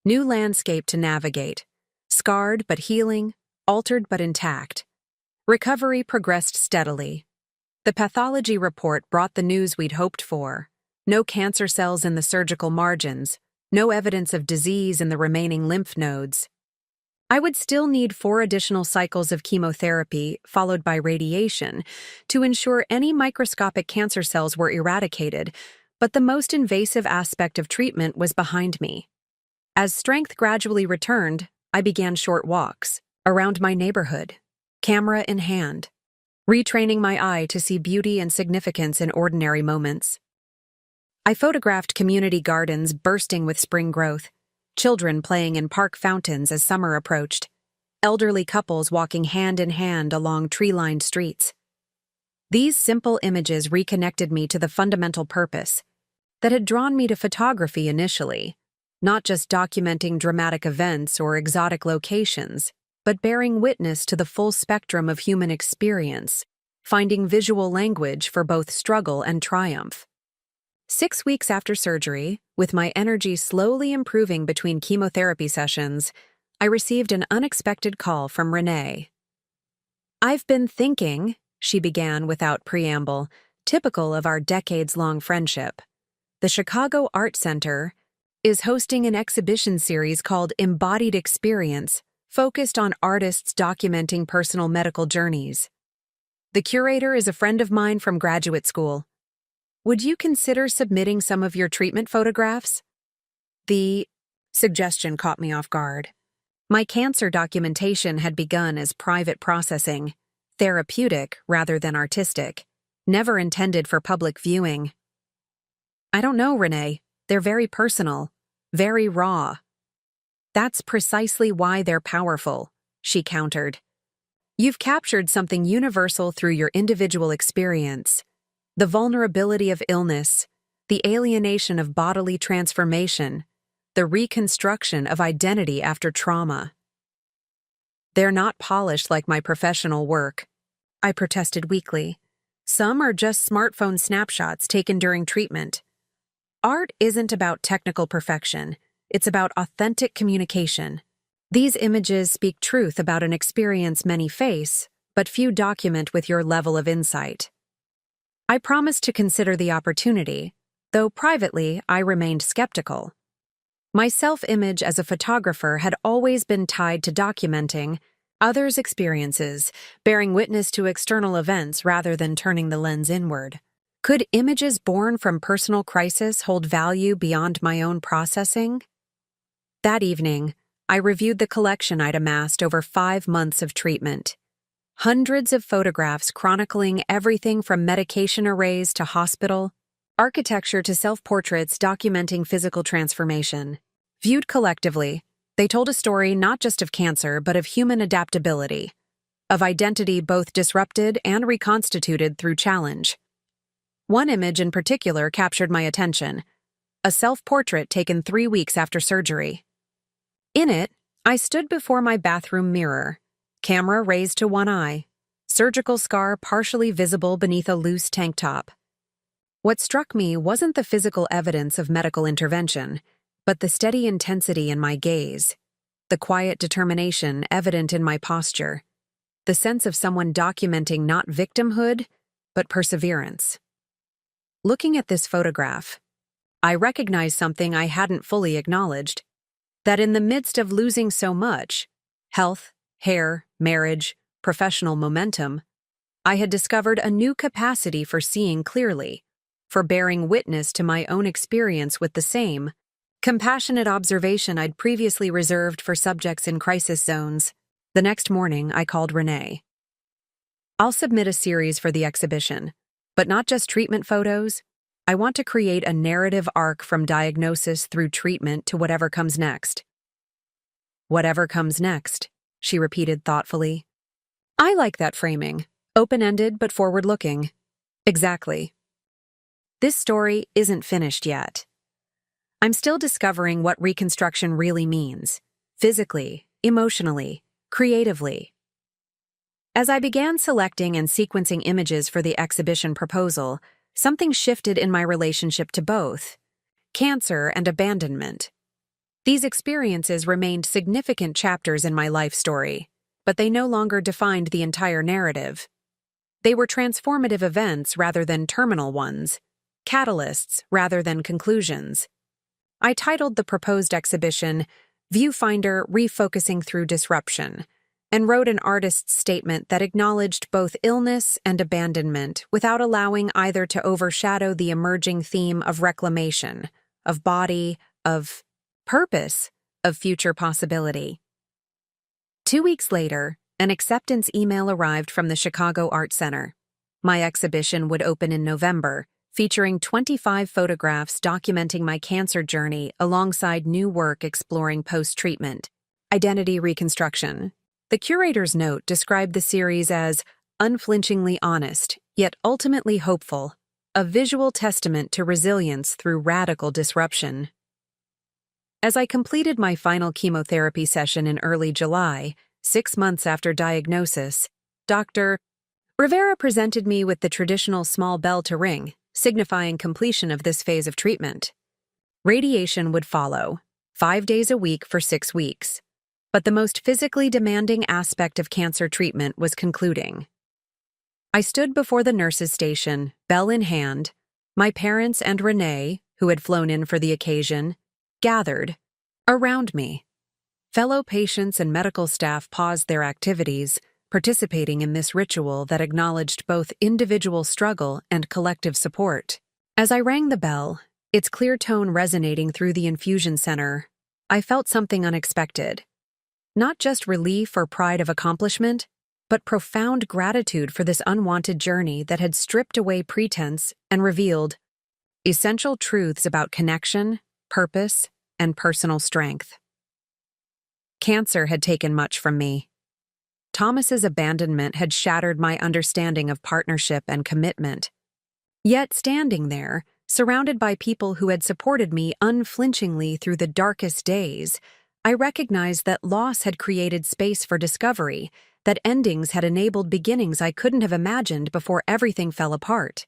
new landscape to navigate. Scarred but healing, altered but intact. Recovery progressed steadily. The pathology report brought the news we'd hoped for. No cancer cells in the surgical margins, no evidence of disease in the remaining lymph nodes. I would still need 4 additional cycles of chemotherapy, followed by radiation, to ensure any microscopic cancer cells were eradicated, but the most invasive aspect of treatment was behind me. As strength gradually returned, I began short walks around my neighborhood, camera in hand, retraining my eye to see beauty and significance in ordinary moments. I photographed community gardens bursting with spring growth, children playing in park fountains as summer approached, elderly couples walking hand in hand along tree-lined streets. These simple images reconnected me to the fundamental purpose that had drawn me to photography initially, not just documenting dramatic events or exotic locations, but bearing witness to the full spectrum of human experience, finding visual language for both struggle and triumph. 6 weeks after surgery, with my energy slowly improving between chemotherapy sessions, I received an unexpected call from Renee. "I've been thinking," she began without preamble, typical of our decades-long friendship. "The Chicago Art Center is hosting an exhibition series called Embodied Experience, focused on artists documenting personal medical journeys. The curator is a friend of mine from graduate school. Would you consider submitting some of your treatment photographs?" The suggestion caught me off guard. My cancer documentation had begun as private processing, therapeutic rather than artistic, never intended for public viewing. "I don't know, Renee. They're very personal, very raw." "That's precisely why they're powerful," she countered. "You've captured something universal through your individual experience. The vulnerability of illness, the alienation of bodily transformation, the reconstruction of identity after trauma." "They're not polished like my professional work," I protested weakly. "Some are just smartphone snapshots taken during treatment. Art isn't about technical perfection. It's about authentic communication. These images speak truth about an experience many face, but few document with your level of insight. I promised to consider the opportunity, though privately I remained skeptical. My self-image as a photographer had always been tied to documenting others' experiences, bearing witness to external events rather than turning the lens inward. Could images born from personal crisis hold value beyond my own processing? That evening, I reviewed the collection I'd amassed over 5 months of treatment. Hundreds of photographs chronicling everything from medication arrays to hospital, architecture to self-portraits documenting physical transformation. Viewed collectively, they told a story not just of cancer but of human adaptability, of identity both disrupted and reconstituted through challenge. One image in particular captured my attention, a self-portrait taken 3 weeks after surgery. In it, I stood before my bathroom mirror, camera raised to one eye, surgical scar partially visible beneath a loose tank top. What struck me wasn't the physical evidence of medical intervention, but the steady intensity in my gaze, the quiet determination evident in my posture, the sense of someone documenting not victimhood, but perseverance. Looking at this photograph, I recognized something I hadn't fully acknowledged, that in the midst of losing so much, health, hair, marriage, professional momentum, I had discovered a new capacity for seeing clearly, for bearing witness to my own experience with the same compassionate observation I'd previously reserved for subjects in crisis zones. The next morning, I called Renee. I'll submit a series for the exhibition, but not just treatment photos. I want to create a narrative arc from diagnosis through treatment to whatever comes next. Whatever comes next, she repeated thoughtfully. I like that framing, open-ended but forward-looking. Exactly. This story isn't finished yet. I'm still discovering what reconstruction really means, physically, emotionally, creatively. As I began selecting and sequencing images for the exhibition proposal, something shifted in my relationship to both cancer and abandonment. These experiences remained significant chapters in my life story, but they no longer defined the entire narrative. They were transformative events rather than terminal ones, catalysts rather than conclusions. I titled the proposed exhibition Viewfinder Refocusing Through Disruption, and wrote an artist's statement that acknowledged both illness and abandonment without allowing either to overshadow the emerging theme of reclamation, of body, of purpose, of future possibility. 2 weeks later, an acceptance email arrived from the Chicago Art Center. My exhibition would open in November, featuring 25 photographs documenting my cancer journey alongside new work exploring post-treatment identity reconstruction. The curator's note described the series as unflinchingly honest, yet ultimately hopeful, a visual testament to resilience through radical disruption. As I completed my final chemotherapy session in early July, 6 months after diagnosis, Dr. Rivera presented me with the traditional small bell to ring, signifying completion of this phase of treatment. Radiation would follow, 5 days a week for 6 weeks. But the most physically demanding aspect of cancer treatment was concluding. I stood before the nurse's station, bell in hand. My parents and Renee, who had flown in for the occasion, gathered around me. Fellow patients and medical staff paused their activities, participating in this ritual that acknowledged both individual struggle and collective support. As I rang the bell, its clear tone resonating through the infusion center, I felt something unexpected. Not just relief or pride of accomplishment, but profound gratitude for this unwanted journey that had stripped away pretense and revealed essential truths about connection, purpose, and personal strength. Cancer had taken much from me. Thomas's abandonment had shattered my understanding of partnership and commitment. Yet standing there, surrounded by people who had supported me unflinchingly through the darkest days, I recognized that loss had created space for discovery, that endings had enabled beginnings I couldn't have imagined before everything fell apart.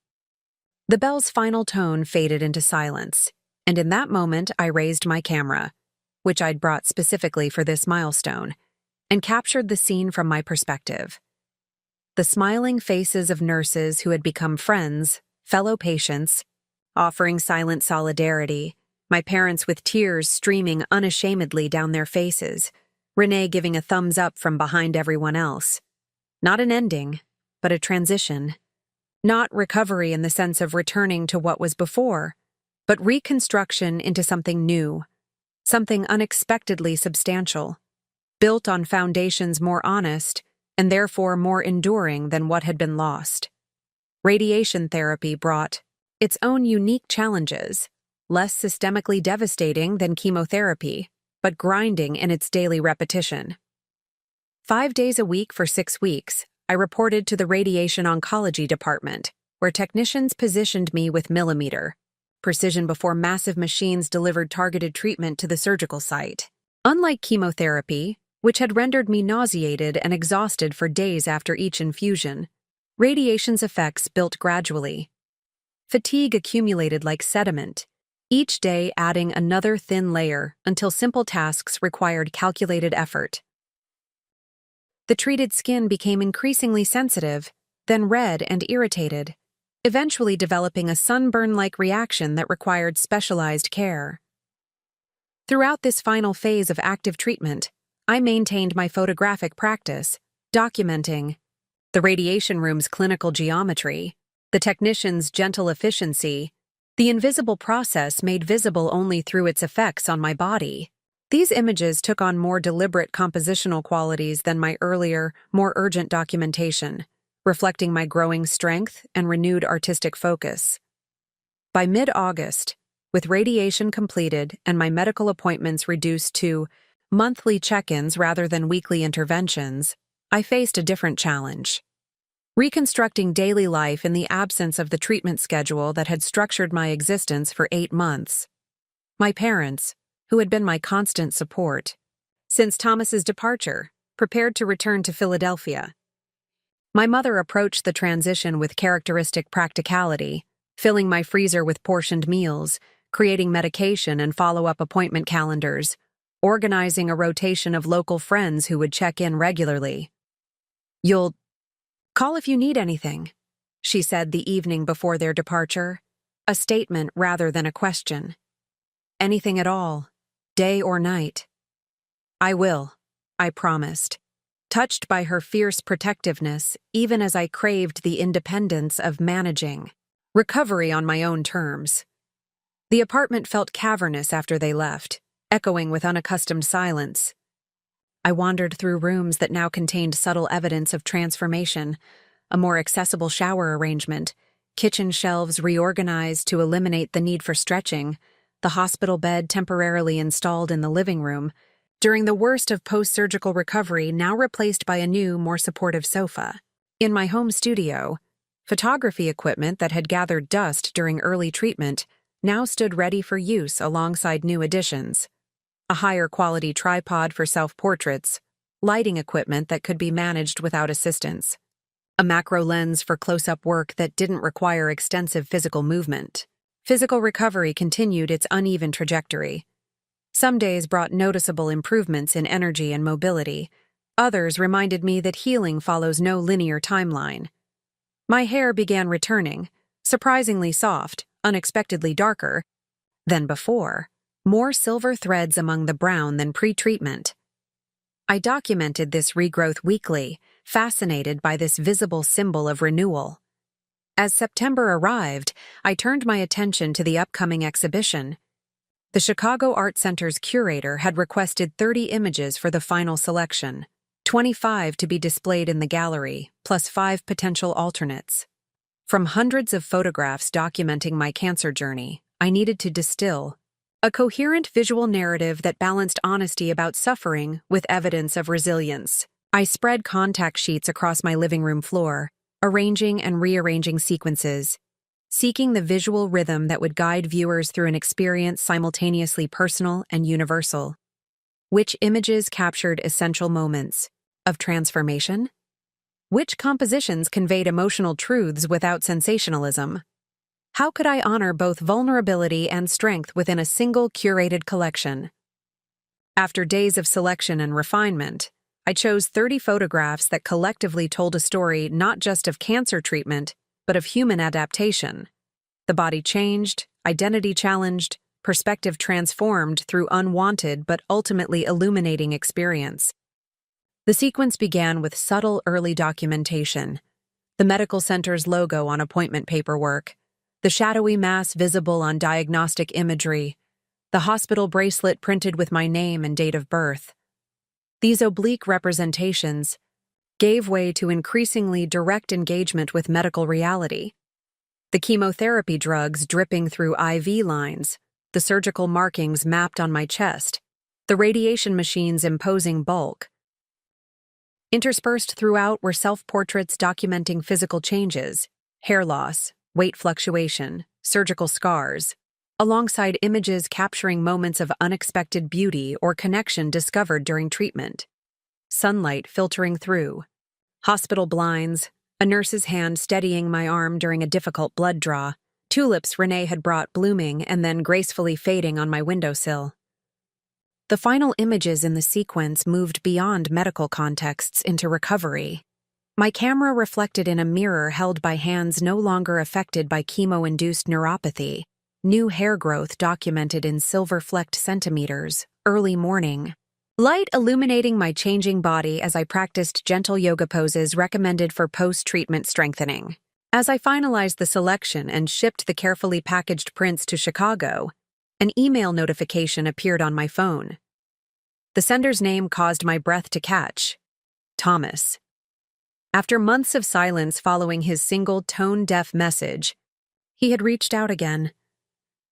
The bell's final tone faded into silence, and in that moment I raised my camera. which I'd brought specifically for this milestone, and captured the scene from my perspective. The smiling faces of nurses who had become friends, fellow patients, offering silent solidarity, my parents with tears streaming unashamedly down their faces, Renee giving a thumbs up from behind everyone else. Not an ending, but a transition. Not recovery in the sense of returning to what was before, but reconstruction into something new, something unexpectedly substantial, built on foundations more honest and therefore more enduring than what had been lost. Radiation therapy brought its own unique challenges, less systemically devastating than chemotherapy, but grinding in its daily repetition. 5 days a week for 6 weeks, I reported to the radiation oncology department, where technicians positioned me with millimeter precision before massive machines delivered targeted treatment to the surgical site. Unlike chemotherapy, which had rendered me nauseated and exhausted for days after each infusion, radiation's effects built gradually. Fatigue accumulated like sediment, each day adding another thin layer until simple tasks required calculated effort. The treated skin became increasingly sensitive, then red and irritated, eventually developing a sunburn-like reaction that required specialized care. Throughout this final phase of active treatment, I maintained my photographic practice, documenting the radiation room's clinical geometry, the technician's gentle efficiency, the invisible process made visible only through its effects on my body. These images took on more deliberate compositional qualities than my earlier, more urgent documentation, reflecting my growing strength and renewed artistic focus. By mid-August, with radiation completed and my medical appointments reduced to monthly check-ins rather than weekly interventions, I faced a different challenge. Reconstructing daily life in the absence of the treatment schedule that had structured my existence for 8 months. My parents, who had been my constant support since Thomas's departure, prepared to return to Philadelphia. My mother approached the transition with characteristic practicality, filling my freezer with portioned meals, creating medication and follow-up appointment calendars, organizing a rotation of local friends who would check in regularly. "You'll call if you need anything," she said the evening before their departure, a statement rather than a question. "Anything at all, day or night." "I will," I promised, touched by her fierce protectiveness even as I craved the independence of managing recovery on my own terms. The apartment felt cavernous after they left, echoing with unaccustomed silence. I wandered through rooms that now contained subtle evidence of transformation, a more accessible shower arrangement, kitchen shelves reorganized to eliminate the need for stretching, the hospital bed temporarily installed in the living room, during the worst of post-surgical recovery now replaced by a new, more supportive sofa. In my home studio, photography equipment that had gathered dust during early treatment now stood ready for use alongside new additions. A higher quality tripod for self-portraits, lighting equipment that could be managed without assistance, a macro lens for close-up work that didn't require extensive physical movement. Physical recovery continued its uneven trajectory. Some days brought noticeable improvements in energy and mobility. Others reminded me that healing follows no linear timeline. My hair began returning, surprisingly soft, unexpectedly darker than before, more silver threads among the brown than pre-treatment. I documented this regrowth weekly, fascinated by this visible symbol of renewal. As September arrived, I turned my attention to the upcoming exhibition. The Chicago Art Center's curator had requested 30 images for the final selection, 25 to be displayed in the gallery, plus 5 potential alternates. From hundreds of photographs documenting my cancer journey, I needed to distill a coherent visual narrative that balanced honesty about suffering with evidence of resilience. I spread contact sheets across my living room floor, arranging and rearranging sequences, seeking the visual rhythm that would guide viewers through an experience simultaneously personal and universal. Which images captured essential moments of transformation? Which compositions conveyed emotional truths without sensationalism? How could I honor both vulnerability and strength within a single curated collection? After days of selection and refinement, I chose 30 photographs that collectively told a story not just of cancer treatment, but of human adaptation. The body changed, identity challenged, perspective transformed through unwanted but ultimately illuminating experience. The sequence began with subtle early documentation: the medical center's logo on appointment paperwork, the shadowy mass visible on diagnostic imagery, the hospital bracelet printed with my name and date of birth. These oblique representations gave way to increasingly direct engagement with medical reality. The chemotherapy drugs dripping through IV lines, the surgical markings mapped on my chest, the radiation machine's imposing bulk. Interspersed throughout were self-portraits documenting physical changes, hair loss, weight fluctuation, surgical scars, alongside images capturing moments of unexpected beauty or connection discovered during treatment. Sunlight filtering through, hospital blinds, a nurse's hand steadying my arm during a difficult blood draw, tulips Renee had brought blooming and then gracefully fading on my windowsill. The final images in the sequence moved beyond medical contexts into recovery. My camera reflected in a mirror held by hands no longer affected by chemo-induced neuropathy, new hair growth documented in silver-flecked centimeters, early morning. Light illuminating my changing body as I practiced gentle yoga poses recommended for post-treatment strengthening. As I finalized the selection and shipped the carefully packaged prints to Chicago, an email notification appeared on my phone. The sender's name caused my breath to catch: Thomas. After months of silence following his single tone-deaf message, he had reached out again.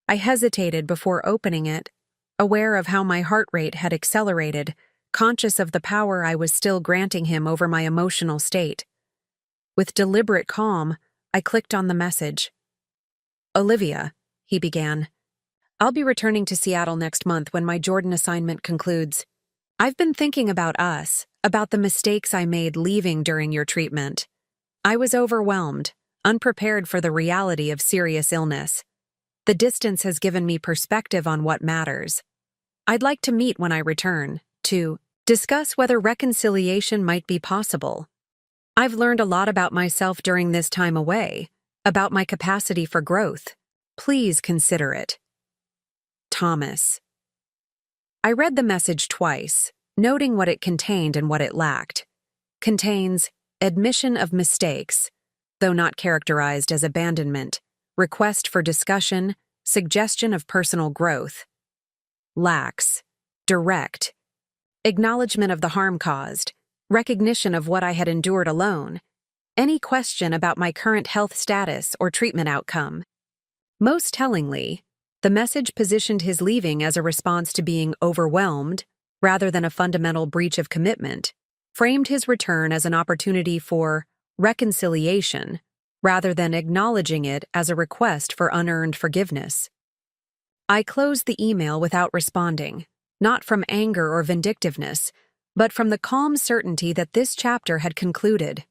I hesitated before opening it, aware of how my heart rate had accelerated, conscious of the power I was still granting him over my emotional state. With deliberate calm, I clicked on the message. "Olivia," he began, "I'll be returning to Seattle next month when my Jordan assignment concludes. I've been thinking about us, about the mistakes I made leaving during your treatment. I was overwhelmed, unprepared for the reality of serious illness. The distance has given me perspective on what matters. I'd like to meet when I return, to discuss whether reconciliation might be possible. I've learned a lot about myself during this time away, about my capacity for growth. Please consider it. Thomas." I read the message twice, noting what it contained and what it lacked. Contains admission of mistakes, though not characterized as abandonment, request for discussion, suggestion of personal growth. Lacks direct acknowledgement of the harm caused, recognition of what I had endured alone, any question about my current health status or treatment outcome. Most tellingly, the message positioned his leaving as a response to being overwhelmed, rather than a fundamental breach of commitment, framed his return as an opportunity for reconciliation, rather than acknowledging it as a request for unearned forgiveness. I closed the email without responding, not from anger or vindictiveness, but from the calm certainty that this chapter had concluded.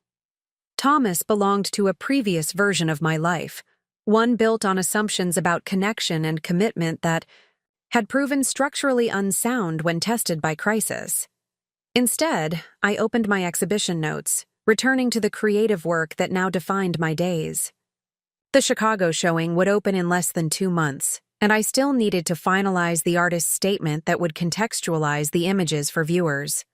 Thomas belonged to a previous version of my life, one built on assumptions about connection and commitment that had proven structurally unsound when tested by crisis. Instead, I opened my exhibition notes, returning to the creative work that now defined my days. The Chicago showing would open in less than 2 months, and I still needed to finalize the artist's statement that would contextualize the images for viewers.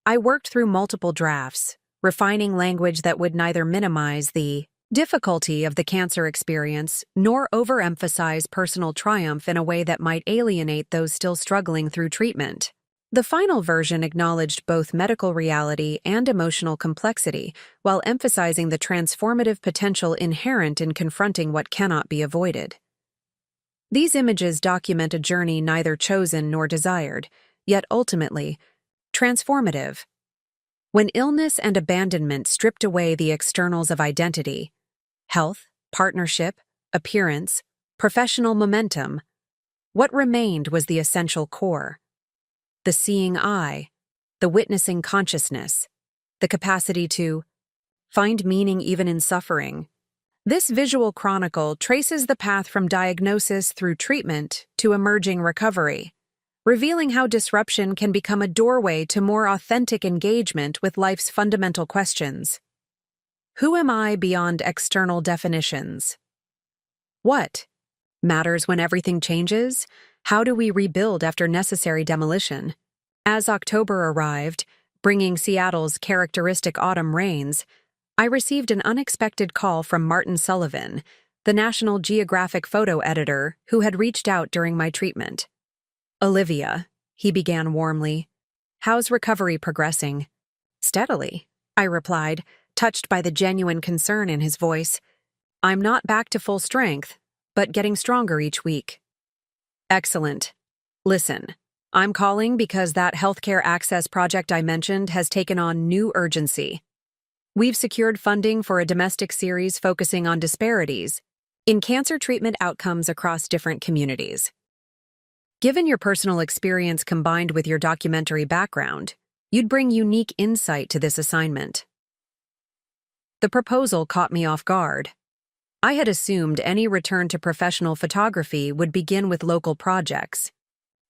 I worked through multiple drafts, refining language that would neither minimize the difficulty of the cancer experience nor overemphasize personal triumph in a way that might alienate those still struggling through treatment. The final version acknowledged both medical reality and emotional complexity, while emphasizing the transformative potential inherent in confronting what cannot be avoided. These images document a journey neither chosen nor desired, yet ultimately transformative. When illness and abandonment stripped away the externals of identity, health, partnership, appearance, professional momentum, what remained was the essential core: the seeing eye, the witnessing consciousness, the capacity to find meaning even in suffering. This visual chronicle traces the path from diagnosis through treatment to emerging recovery, revealing how disruption can become a doorway to more authentic engagement with life's fundamental questions. Who am I beyond external definitions? What matters when everything changes? How do we rebuild after necessary demolition? As October arrived, bringing Seattle's characteristic autumn rains, I received an unexpected call from Martin Sullivan, the National Geographic photo editor who had reached out during my treatment. "Olivia," he began warmly, "how's recovery progressing?" "Steadily," I replied, touched by the genuine concern in his voice. "I'm not back to full strength, but getting stronger each week." "Excellent. Listen, I'm calling because that healthcare access project I mentioned has taken on new urgency. We've secured funding for a domestic series focusing on disparities in cancer treatment outcomes across different communities. Given your personal experience combined with your documentary background, you'd bring unique insight to this assignment." The proposal caught me off guard. I had assumed any return to professional photography would begin with local projects,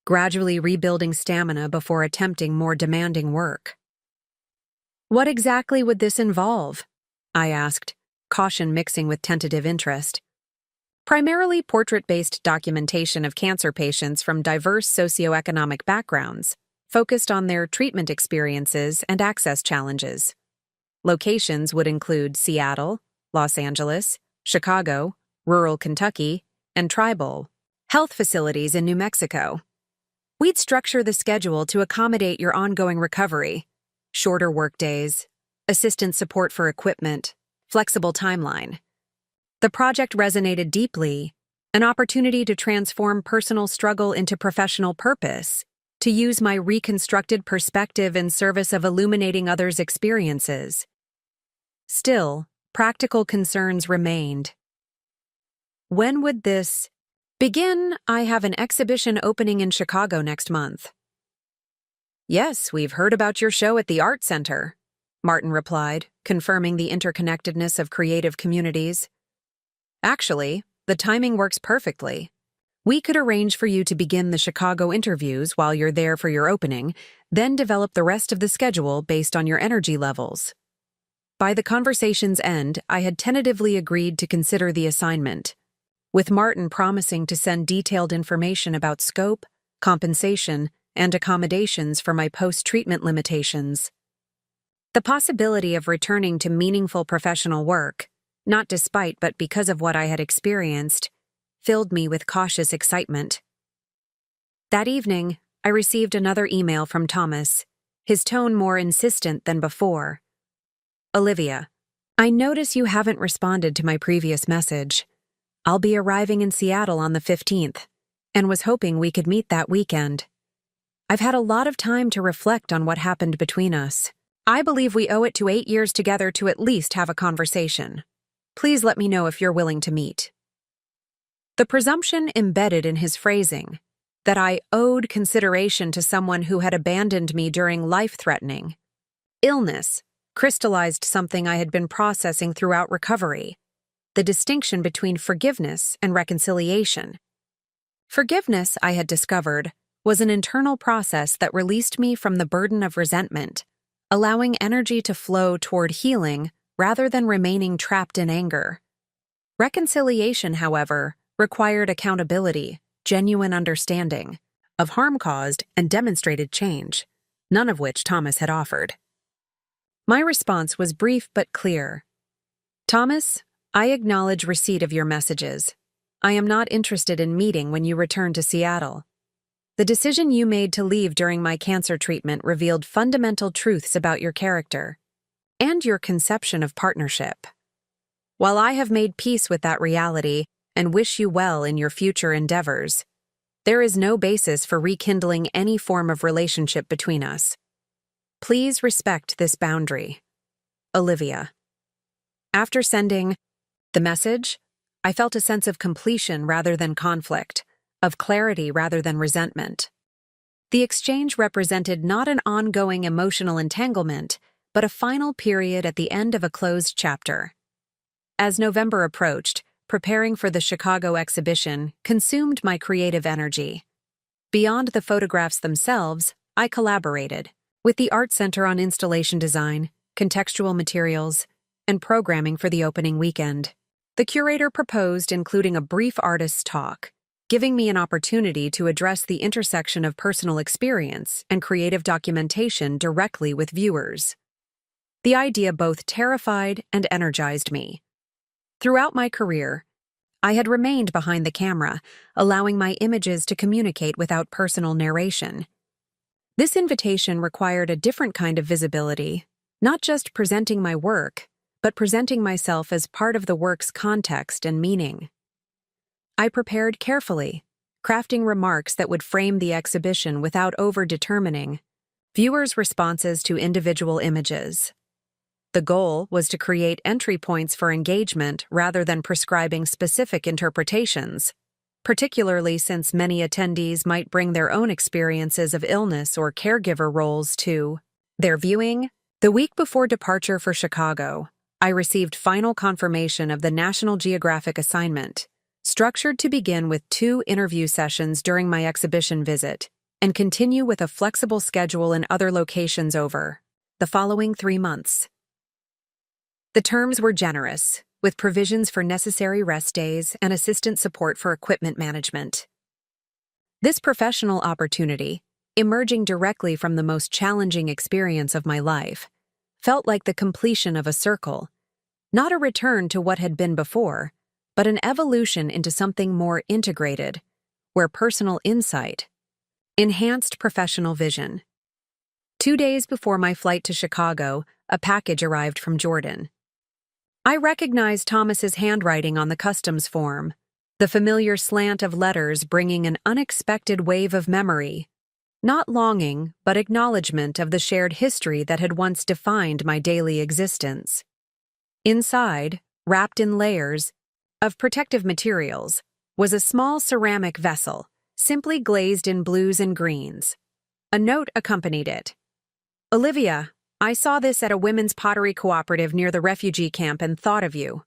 gradually rebuilding stamina before attempting more demanding work. "What exactly would this involve?" I asked, caution mixing with tentative interest. "Primarily portrait-based documentation of cancer patients from diverse socioeconomic backgrounds, focused on their treatment experiences and access challenges. Locations would include Seattle, Los Angeles, Chicago, rural Kentucky, and tribal health facilities in New Mexico. We'd structure the schedule to accommodate your ongoing recovery, shorter workdays, assistant support for equipment, flexible timeline." The project resonated deeply, an opportunity to transform personal struggle into professional purpose, to use my reconstructed perspective in service of illuminating others' experiences. Still, practical concerns remained. "When would this begin? I have an exhibition opening in Chicago next month." "Yes, we've heard about your show at the Art Center," Martin replied, confirming the interconnectedness of creative communities. "Actually, the timing works perfectly. We could arrange for you to begin the Chicago interviews while you're there for your opening, then develop the rest of the schedule based on your energy levels." By the conversation's end, I had tentatively agreed to consider the assignment, with Martin promising to send detailed information about scope, compensation, and accommodations for my post-treatment limitations. The possibility of returning to meaningful professional work, not despite but because of what I had experienced, filled me with cautious excitement. That evening, I received another email from Thomas, his tone more insistent than before. "Olivia, I notice you haven't responded to my previous message. I'll be arriving in Seattle on the 15th, and was hoping we could meet that weekend. I've had a lot of time to reflect on what happened between us. I believe we owe it to 8 years together to at least have a conversation. Please let me know if you're willing to meet." The presumption embedded in his phrasing, that I owed consideration to someone who had abandoned me during life-threatening illness, crystallized something I had been processing throughout recovery: the distinction between forgiveness and reconciliation. Forgiveness, I had discovered, was an internal process that released me from the burden of resentment, allowing energy to flow toward healing rather than remaining trapped in anger. Reconciliation, however, required accountability, genuine understanding of harm caused and demonstrated change, none of which Thomas had offered. My response was brief but clear. "Thomas, I acknowledge receipt of your messages. I am not interested in meeting when you return to Seattle. The decision you made to leave during my cancer treatment revealed fundamental truths about your character and your conception of partnership. While I have made peace with that reality and wish you well in your future endeavors, there is no basis for rekindling any form of relationship between us. Please respect this boundary. Olivia." After sending the message, I felt a sense of completion rather than conflict, of clarity rather than resentment. The exchange represented not an ongoing emotional entanglement, but a final period at the end of a closed chapter. As November approached, preparing for the Chicago exhibition consumed my creative energy. Beyond the photographs themselves, I collaborated with the Art Center on installation design, contextual materials, and programming for the opening weekend. The curator proposed including a brief artist's talk, giving me an opportunity to address the intersection of personal experience and creative documentation directly with viewers. The idea both terrified and energized me. Throughout my career, I had remained behind the camera, allowing my images to communicate without personal narration. This invitation required a different kind of visibility, not just presenting my work, but presenting myself as part of the work's context and meaning. I prepared carefully, crafting remarks that would frame the exhibition without over-determining viewers' responses to individual images. The goal was to create entry points for engagement rather than prescribing specific interpretations, particularly since many attendees might bring their own experiences of illness or caregiver roles to their viewing. The week before departure for Chicago, I received final confirmation of the National Geographic assignment, structured to begin with 2 interview sessions during my exhibition visit and continue with a flexible schedule in other locations over the following 3 months. The terms were generous, with provisions for necessary rest days and assistant support for equipment management. This professional opportunity, emerging directly from the most challenging experience of my life, felt like the completion of a circle, not a return to what had been before, but an evolution into something more integrated, where personal insight enhanced professional vision. 2 days before my flight to Chicago, a package arrived from Jordan. I recognized Thomas's handwriting on the customs form, the familiar slant of letters bringing an unexpected wave of memory, not longing, but acknowledgement of the shared history that had once defined my daily existence. Inside, wrapped in layers of protective materials, was a small ceramic vessel, simply glazed in blues and greens. A note accompanied it. "Olivia, I saw this at a women's pottery cooperative near the refugee camp and thought of you.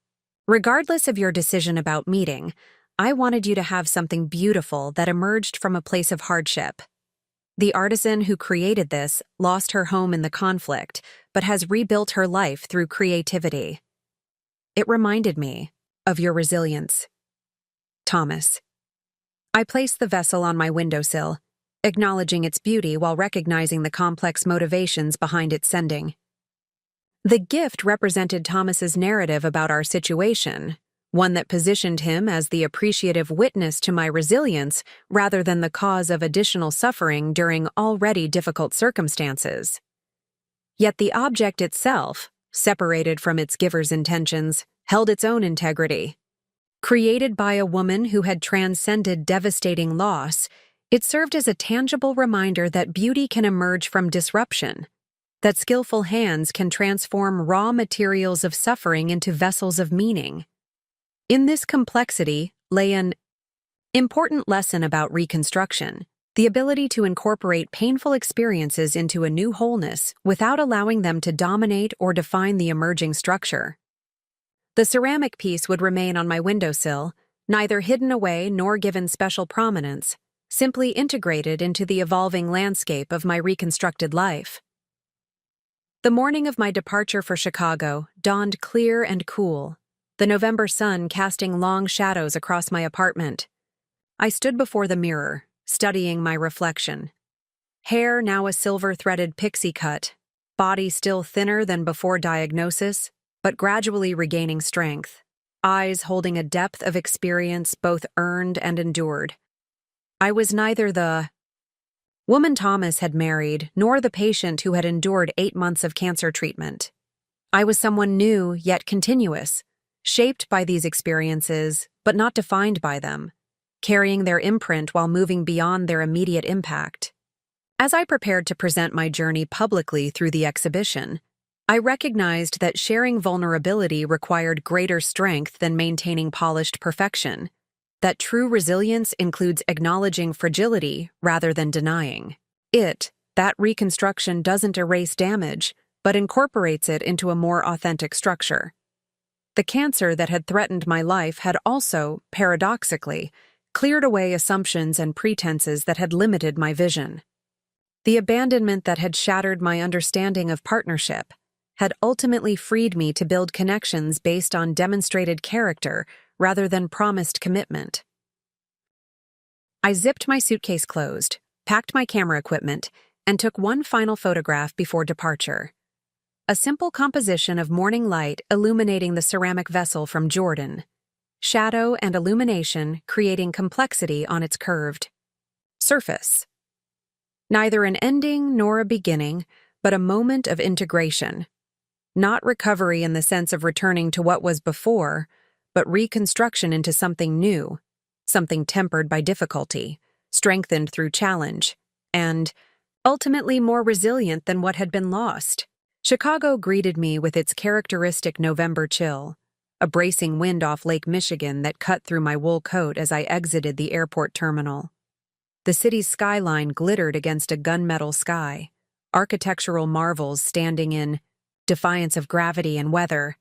Regardless of your decision about meeting, I wanted you to have something beautiful that emerged from a place of hardship. The artisan who created this lost her home in the conflict, but has rebuilt her life through creativity. It reminded me of your resilience. Thomas." I placed the vessel on my windowsill, acknowledging its beauty while recognizing the complex motivations behind its sending. The gift represented Thomas's narrative about our situation, one that positioned him as the appreciative witness to my resilience rather than the cause of additional suffering during already difficult circumstances. Yet the object itself, separated from its giver's intentions, held its own integrity. Created by a woman who had transcended devastating loss, it served as a tangible reminder that beauty can emerge from disruption, that skillful hands can transform raw materials of suffering into vessels of meaning. In this complexity lay an important lesson about reconstruction, the ability to incorporate painful experiences into a new wholeness without allowing them to dominate or define the emerging structure. The ceramic piece would remain on my windowsill, neither hidden away nor given special prominence, simply integrated into the evolving landscape of my reconstructed life. The morning of my departure for Chicago dawned clear and cool, the November sun casting long shadows across my apartment. I stood before the mirror, studying my reflection. Hair now a silver-threaded pixie cut, body still thinner than before diagnosis, but gradually regaining strength, eyes holding a depth of experience both earned and endured. I was neither the woman Thomas had married nor the patient who had endured 8 months of cancer treatment. I was someone new yet continuous, shaped by these experiences but not defined by them, carrying their imprint while moving beyond their immediate impact. As I prepared to present my journey publicly through the exhibition, I recognized that sharing vulnerability required greater strength than maintaining polished perfection, that true resilience includes acknowledging fragility rather than denying it. That reconstruction doesn't erase damage, but incorporates it into a more authentic structure. The cancer that had threatened my life had also, paradoxically, cleared away assumptions and pretenses that had limited my vision. The abandonment that had shattered my understanding of partnership had ultimately freed me to build connections based on demonstrated character rather than promised commitment. I zipped my suitcase closed, packed my camera equipment, and took one final photograph before departure. A simple composition of morning light illuminating the ceramic vessel from Jordan, shadow and illumination creating complexity on its curved surface. Neither an ending nor a beginning, but a moment of integration. Not recovery in the sense of returning to what was before, but reconstruction into something new, something tempered by difficulty, strengthened through challenge, and ultimately more resilient than what had been lost. Chicago greeted me with its characteristic November chill, a bracing wind off Lake Michigan that cut through my wool coat as I exited the airport terminal. The city's skyline glittered against a gunmetal sky, architectural marvels standing in defiance of gravity and weather,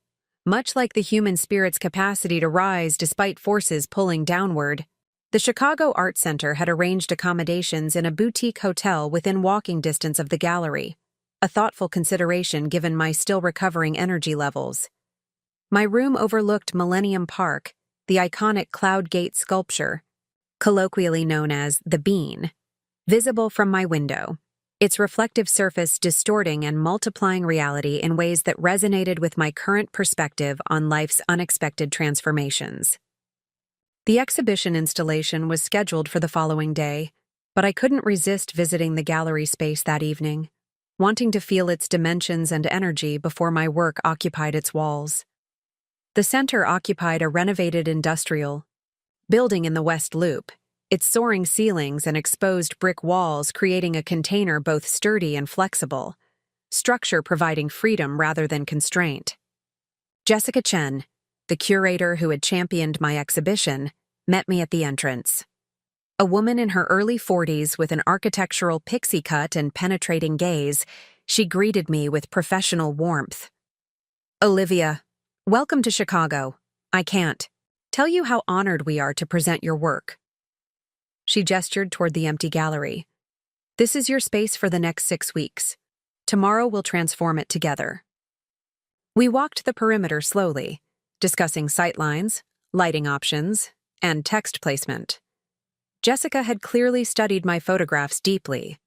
much like the human spirit's capacity to rise despite forces pulling downward. The Chicago Art Center had arranged accommodations in a boutique hotel within walking distance of the gallery, a thoughtful consideration given my still recovering energy levels. My room overlooked Millennium Park, the iconic Cloud Gate sculpture, colloquially known as the Bean, visible from my window, its reflective surface distorting and multiplying reality in ways that resonated with my current perspective on life's unexpected transformations. The exhibition installation was scheduled for the following day, but I couldn't resist visiting the gallery space that evening, wanting to feel its dimensions and energy before my work occupied its walls. The center occupied a renovated industrial building in the West Loop, its soaring ceilings and exposed brick walls creating a container both sturdy and flexible, structure providing freedom rather than constraint. Jessica Chen, the curator who had championed my exhibition, met me at the entrance. A woman in her early 40s with an architectural pixie cut and penetrating gaze, she greeted me with professional warmth. "Olivia, welcome to Chicago. I can't tell you how honored we are to present your work." She gestured toward the empty gallery. "This is your space for the next 6 weeks. Tomorrow we'll transform it together." We walked the perimeter slowly, discussing sightlines, lighting options, and text placement. Jessica had clearly studied my photographs deeply,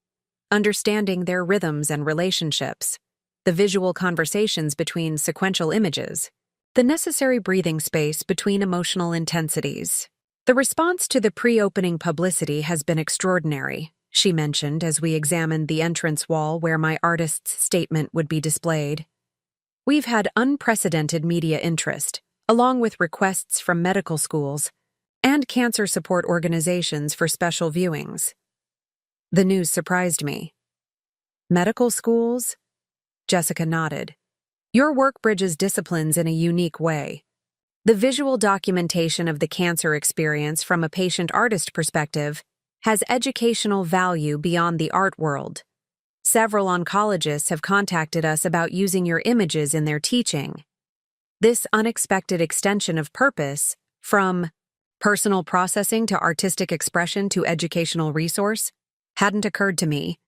understanding their rhythms and relationships, the visual conversations between sequential images, the necessary breathing space between emotional intensities. "The response to the pre-opening publicity has been extraordinary," she mentioned as we examined the entrance wall where my artist's statement would be displayed. "We've had unprecedented media interest, along with requests from medical schools and cancer support organizations for special viewings." The news surprised me. "Medical schools?" Jessica nodded. "Your work bridges disciplines in a unique way. The visual documentation of the cancer experience from a patient-artist perspective has educational value beyond the art world. Several oncologists have contacted us about using your images in their teaching. This unexpected extension of purpose, from personal processing to artistic expression to educational resource, hadn't occurred to me.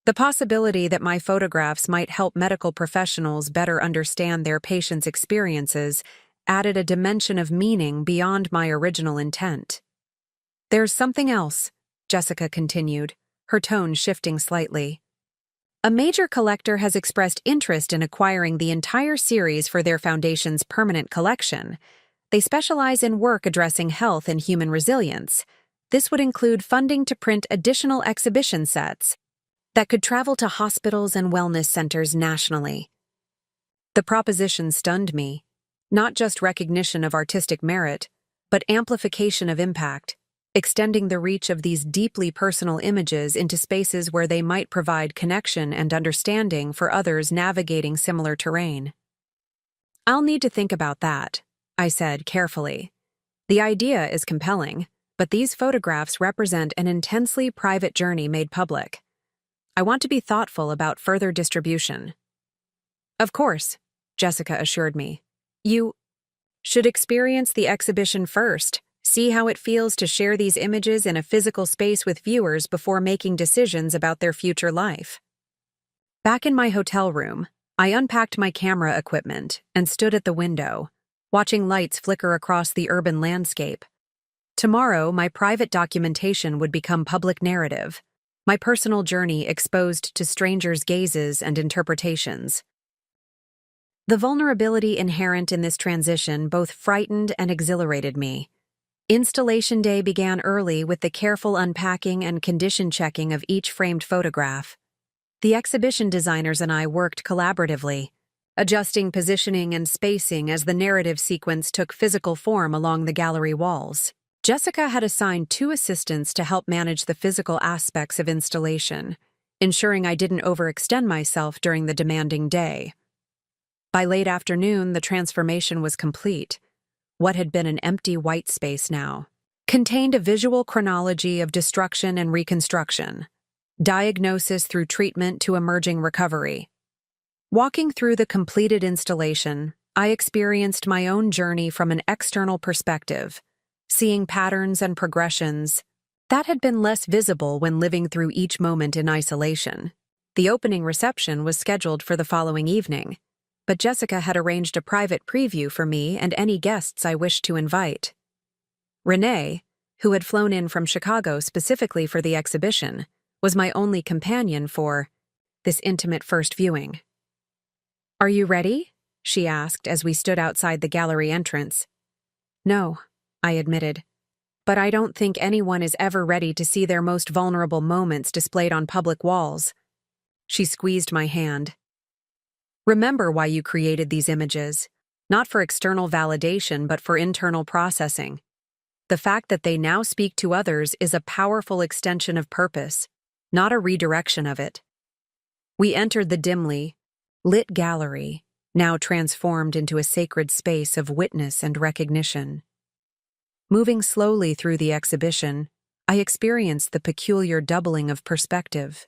The possibility that my photographs might help medical professionals better understand their patients' experiences added a dimension of meaning beyond my original intent. "There's something else," Jessica continued, her tone shifting slightly. "A major collector has expressed interest in acquiring the entire series for their foundation's permanent collection. They specialize in work addressing health and human resilience. This would include funding to print additional exhibition sets that could travel to hospitals and wellness centers nationally." The proposition stunned me. Not just recognition of artistic merit, but amplification of impact, extending the reach of these deeply personal images into spaces where they might provide connection and understanding for others navigating similar terrain. "I'll need to think about that," I said carefully. "The idea is compelling, but these photographs represent an intensely private journey made public. I want to be thoughtful about further distribution." "Of course," Jessica assured me. "You should experience the exhibition first, See how it feels to share these images in a physical space with viewers before making decisions about their future life. Back in my hotel room, I unpacked my camera equipment and stood at the window, watching lights flicker across the urban landscape. Tomorrow, my private documentation would become public narrative, my personal journey exposed to strangers' gazes and interpretations. The vulnerability inherent in this transition both frightened and exhilarated me. Installation day began early with the careful unpacking and condition checking of each framed photograph. The exhibition designers and I worked collaboratively, adjusting positioning and spacing as the narrative sequence took physical form along the gallery walls. Jessica had assigned 2 assistants to help manage the physical aspects of installation, ensuring I didn't overextend myself during the demanding day. By late afternoon, the transformation was complete. What had been an empty white space now contained a visual chronology of destruction and reconstruction, diagnosis through treatment to emerging recovery. Walking through the completed installation, I experienced my own journey from an external perspective, seeing patterns and progressions that had been less visible when living through each moment in isolation. The opening reception was scheduled for the following evening, but Jessica had arranged a private preview for me and any guests I wished to invite. Renee, who had flown in from Chicago specifically for the exhibition, was my only companion for this intimate first viewing. "Are you ready?" she asked as we stood outside the gallery entrance. "No," I admitted, "but I don't think anyone is ever ready to see their most vulnerable moments displayed on public walls." She squeezed my hand. "Remember why you created these images, not for external validation but for internal processing. The fact that they now speak to others is a powerful extension of purpose, not a redirection of it." We entered the dimly lit gallery, now transformed into a sacred space of witness and recognition. Moving slowly through the exhibition, I experienced the peculiar doubling of perspective,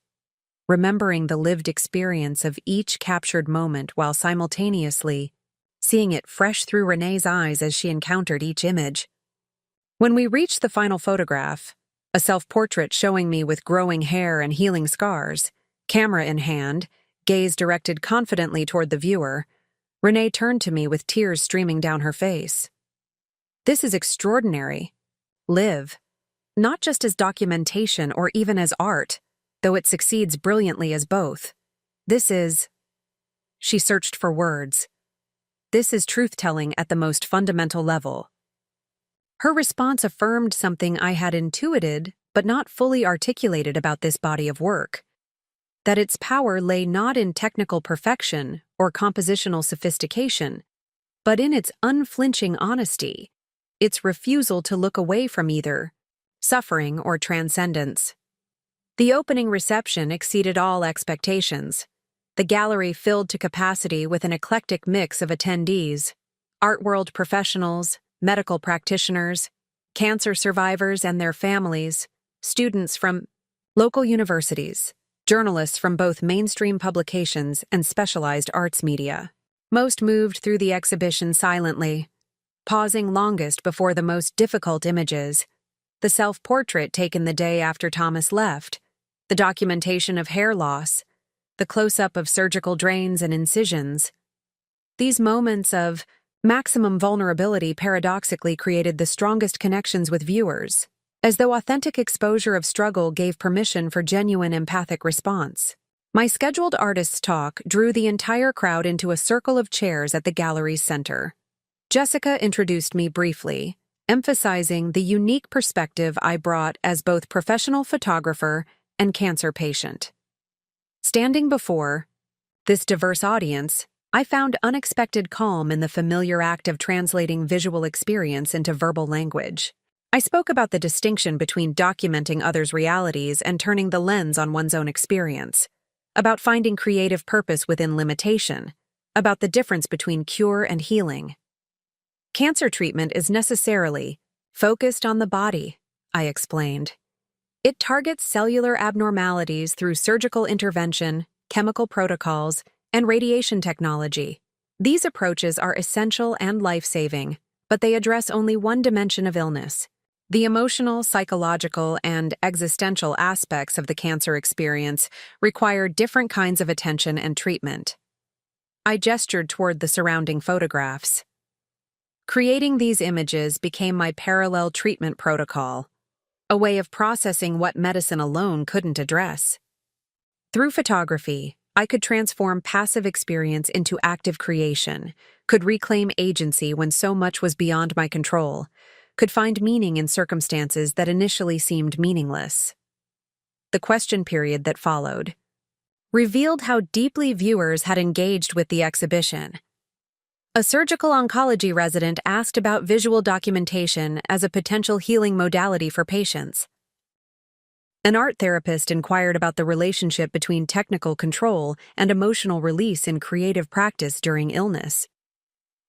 remembering the lived experience of each captured moment while simultaneously seeing it fresh through Renee's eyes as she encountered each image. When we reached the final photograph, a self-portrait showing me with growing hair and healing scars, camera in hand, gaze directed confidently toward the viewer, Renee turned to me with tears streaming down her face. "This is extraordinary. Live, not just as documentation or even as art, though it succeeds brilliantly as both. This is..." She searched for words. "This is truth-telling at the most fundamental level." Her response affirmed something I had intuited but not fully articulated about this body of work, that its power lay not in technical perfection or compositional sophistication, but in its unflinching honesty, its refusal to look away from either suffering or transcendence. The opening reception exceeded all expectations. The gallery filled to capacity with an eclectic mix of attendees: art world professionals, medical practitioners, cancer survivors and their families, students from local universities, journalists from both mainstream publications and specialized arts media. Most moved through the exhibition silently, pausing longest before the most difficult images: the self-portrait taken the day after Thomas left, the documentation of hair loss, the close-up of surgical drains and incisions. These moments of maximum vulnerability paradoxically created the strongest connections with viewers, as though authentic exposure of struggle gave permission for genuine empathic response. My scheduled artist's talk drew the entire crowd into a circle of chairs at the gallery's center. Jessica introduced me briefly, emphasizing the unique perspective I brought as both professional photographer and cancer patient. Standing before this diverse audience, I found unexpected calm in the familiar act of translating visual experience into verbal language. I spoke about the distinction between documenting others' realities and turning the lens on one's own experience, about finding creative purpose within limitation, about the difference between cure and healing. Cancer treatment is necessarily focused on the body, I explained. It targets cellular abnormalities through surgical intervention, chemical protocols, and radiation technology. These approaches are essential and life-saving, but they address only one dimension of illness: The emotional, psychological, and existential aspects of the cancer experience require different kinds of attention and treatment. I gestured toward the surrounding photographs. Creating these images became my parallel treatment protocol, a way of processing what medicine alone couldn't address. Through photography, I could transform passive experience into active creation, could reclaim agency when so much was beyond my control, could find meaning in circumstances that initially seemed meaningless. The question period that followed revealed how deeply viewers had engaged with the exhibition. A surgical oncology resident asked about visual documentation as a potential healing modality for patients. An art therapist inquired about the relationship between technical control and emotional release in creative practice during illness.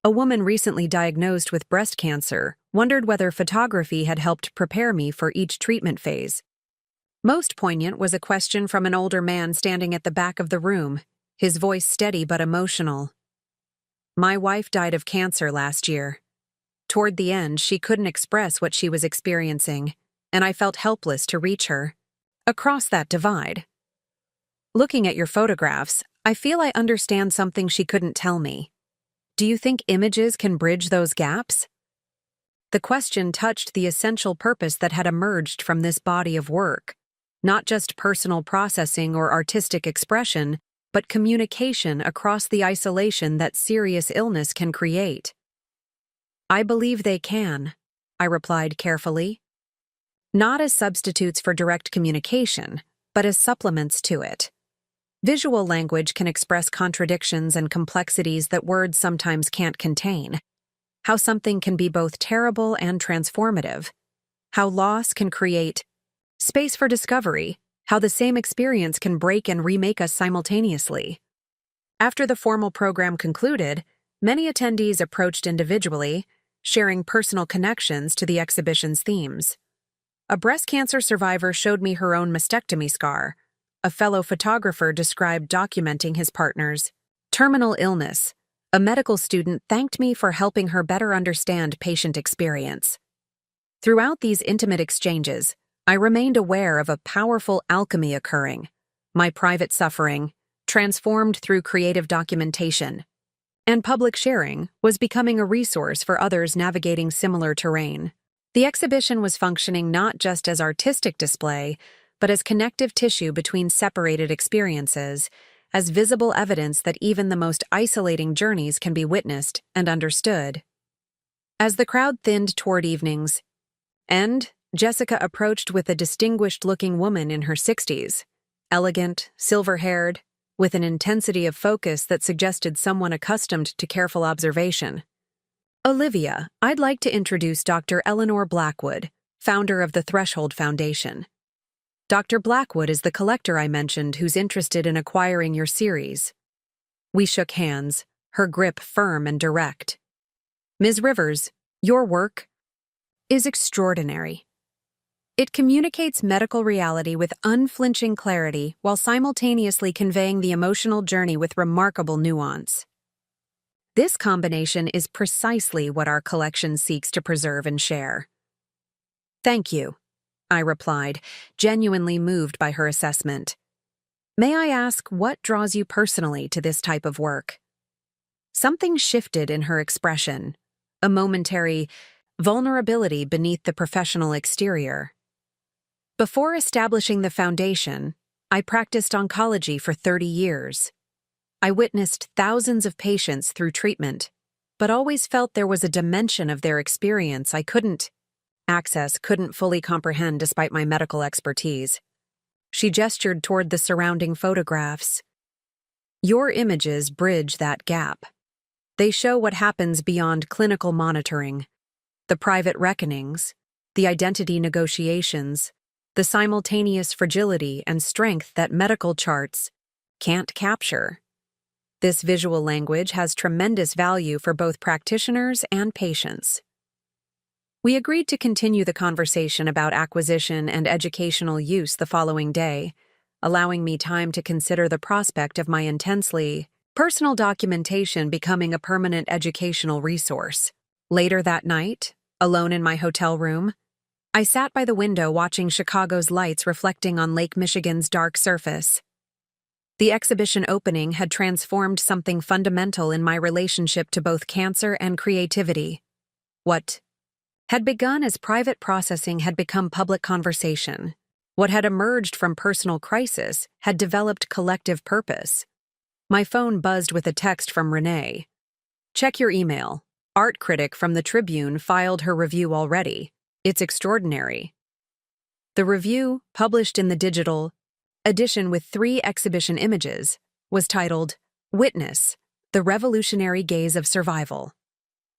A woman recently diagnosed with breast cancer wondered whether photography had helped prepare me for each treatment phase. Most poignant was a question from an older man standing at the back of the room, his voice steady but emotional. My wife died of cancer last year. Toward the end, she couldn't express what she was experiencing, and I felt helpless to reach her. Across that divide. Looking at your photographs, I feel I understand something she couldn't tell me. Do you think images can bridge those gaps? The question touched the essential purpose that had emerged from this body of work. Not just personal processing or artistic expression, but communication across the isolation that serious illness can create. I believe they can, I replied carefully. Not as substitutes for direct communication, but as supplements to it. Visual language can express contradictions and complexities that words sometimes can't contain. How something can be both terrible and transformative. How loss can create space for discovery. How the same experience can break and remake us simultaneously. After the formal program concluded, many attendees approached individually, sharing personal connections to the exhibition's themes. A breast cancer survivor showed me her own mastectomy scar. A fellow photographer described documenting his partner's terminal illness. A medical student thanked me for helping her better understand patient experience. Throughout these intimate exchanges, I remained aware of a powerful alchemy occurring. My private suffering, transformed through creative documentation, and public sharing, was becoming a resource for others navigating similar terrain. The exhibition was functioning not just as artistic display, but as connective tissue between separated experiences, as visible evidence that even the most isolating journeys can be witnessed and understood. As the crowd thinned toward evening's end, Jessica approached with a distinguished-looking woman in her 60s, elegant, silver-haired, with an intensity of focus that suggested someone accustomed to careful observation. Olivia, I'd like to introduce Dr. Eleanor Blackwood, founder of the Threshold Foundation. Dr. Blackwood is the collector I mentioned who's interested in acquiring your series. We shook hands, her grip firm and direct. Ms. Rivers, your work is extraordinary. It communicates medical reality with unflinching clarity while simultaneously conveying the emotional journey with remarkable nuance. This combination is precisely what our collection seeks to preserve and share. Thank you, I replied, genuinely moved by her assessment. May I ask what draws you personally to this type of work? Something shifted in her expression, a momentary vulnerability beneath the professional exterior. Before establishing the foundation, I practiced oncology for 30 years. I witnessed thousands of patients through treatment, but always felt there was a dimension of their experience I couldn't fully comprehend despite my medical expertise. She gestured toward the surrounding photographs. Your images bridge that gap. They show what happens beyond clinical monitoring, the private reckonings, the identity negotiations, the simultaneous fragility and strength that medical charts can't capture. This visual language has tremendous value for both practitioners and patients. We agreed to continue the conversation about acquisition and educational use the following day, allowing me time to consider the prospect of my intensely personal documentation becoming a permanent educational resource. Later that night, alone in my hotel room, I sat by the window watching Chicago's lights reflecting on Lake Michigan's dark surface. The exhibition opening had transformed something fundamental in my relationship to both cancer and creativity. What had begun as private processing had become public conversation. What had emerged from personal crisis had developed collective purpose. My phone buzzed with a text from Renee. "Check your email. Art critic from the Tribune filed her review already. It's extraordinary." The review, published in the digital edition with 3 exhibition images, was titled, "Witness, the Revolutionary Gaze of Survival."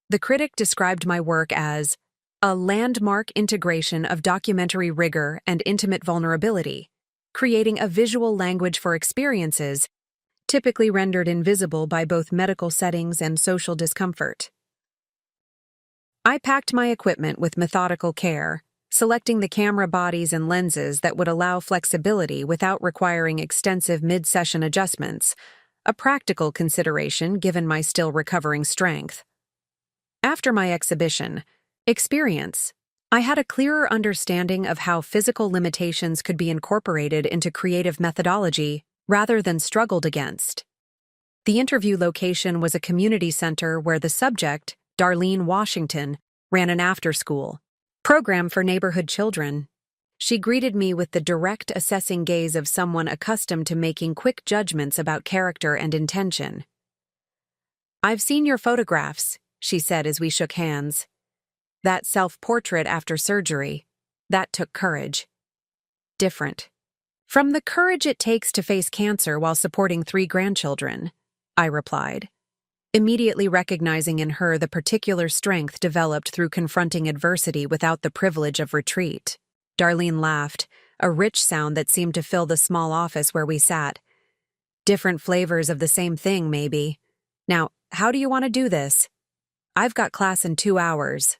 The critic described my work as a landmark integration of documentary rigor and intimate vulnerability, creating a visual language for experiences typically rendered invisible by both medical settings and social discomfort. I packed my equipment with methodical care, selecting the camera bodies and lenses that would allow flexibility without requiring extensive mid-session adjustments, a practical consideration given my still recovering strength. After my exhibition experience, I had a clearer understanding of how physical limitations could be incorporated into creative methodology rather than struggled against. The interview location was a community center where the subject, Darlene Washington, ran an after-school program for neighborhood children. She greeted me with the direct assessing gaze of someone accustomed to making quick judgments about character and intention. "I've seen your photographs," she said as we shook hands. "That self-portrait after surgery, that took courage." "Different from the courage it takes to face cancer while supporting 3 grandchildren," I replied, immediately recognizing in her the particular strength developed through confronting adversity without the privilege of retreat. Darlene laughed, a rich sound that seemed to fill the small office where we sat. "Different flavors of the same thing, maybe. Now, how do you want to do this?" "I've got class in 2 hours."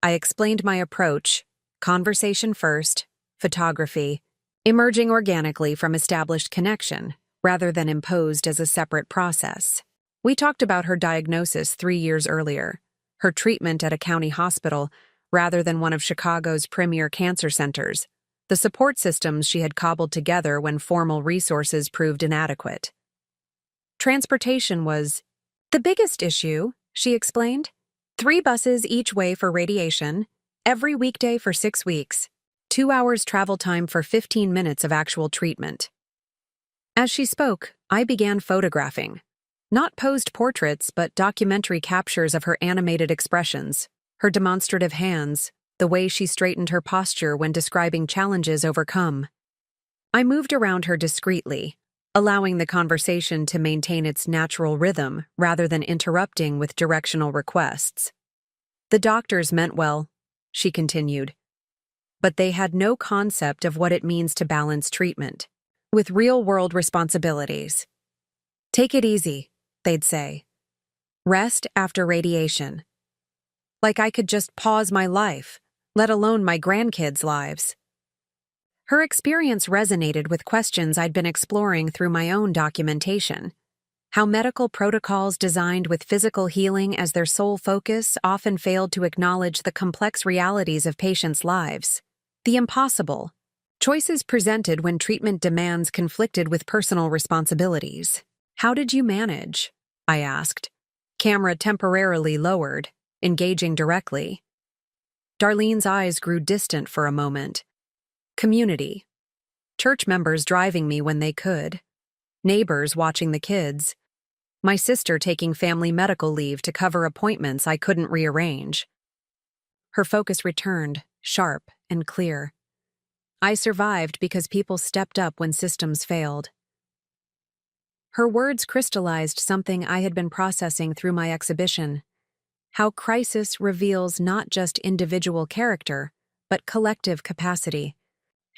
I explained my approach, conversation first, photography, emerging organically from established connection, rather than imposed as a separate process. We talked about her diagnosis 3 years earlier, her treatment at a county hospital rather than one of Chicago's premier cancer centers, the support systems she had cobbled together when formal resources proved inadequate. Transportation was the biggest issue, she explained. 3 buses each way for radiation, every weekday for 6 weeks, 2 hours travel time for 15 minutes of actual treatment. As she spoke, I began photographing. Not posed portraits, but documentary captures of her animated expressions, her demonstrative hands, the way she straightened her posture when describing challenges overcome. I moved around her discreetly, allowing the conversation to maintain its natural rhythm rather than interrupting with directional requests. "The doctors meant well," she continued, "but they had no concept of what it means to balance treatment with real-world responsibilities. Take it easy, they'd say. Rest after radiation. Like I could just pause my life, let alone my grandkids' lives." Her experience resonated with questions I'd been exploring through my own documentation. How medical protocols designed with physical healing as their sole focus often failed to acknowledge the complex realities of patients' lives. The impossible. Choices presented when treatment demands conflicted with personal responsibilities. "How did you manage?" I asked, camera temporarily lowered, engaging directly. Darlene's eyes grew distant for a moment. Community. Church members driving me when they could. Neighbors watching the kids. My sister taking family medical leave to cover appointments I couldn't rearrange. Her focus returned, sharp and clear. I survived because people stepped up when systems failed. Her words crystallized something I had been processing through my exhibition. How crisis reveals not just individual character, but collective capacity.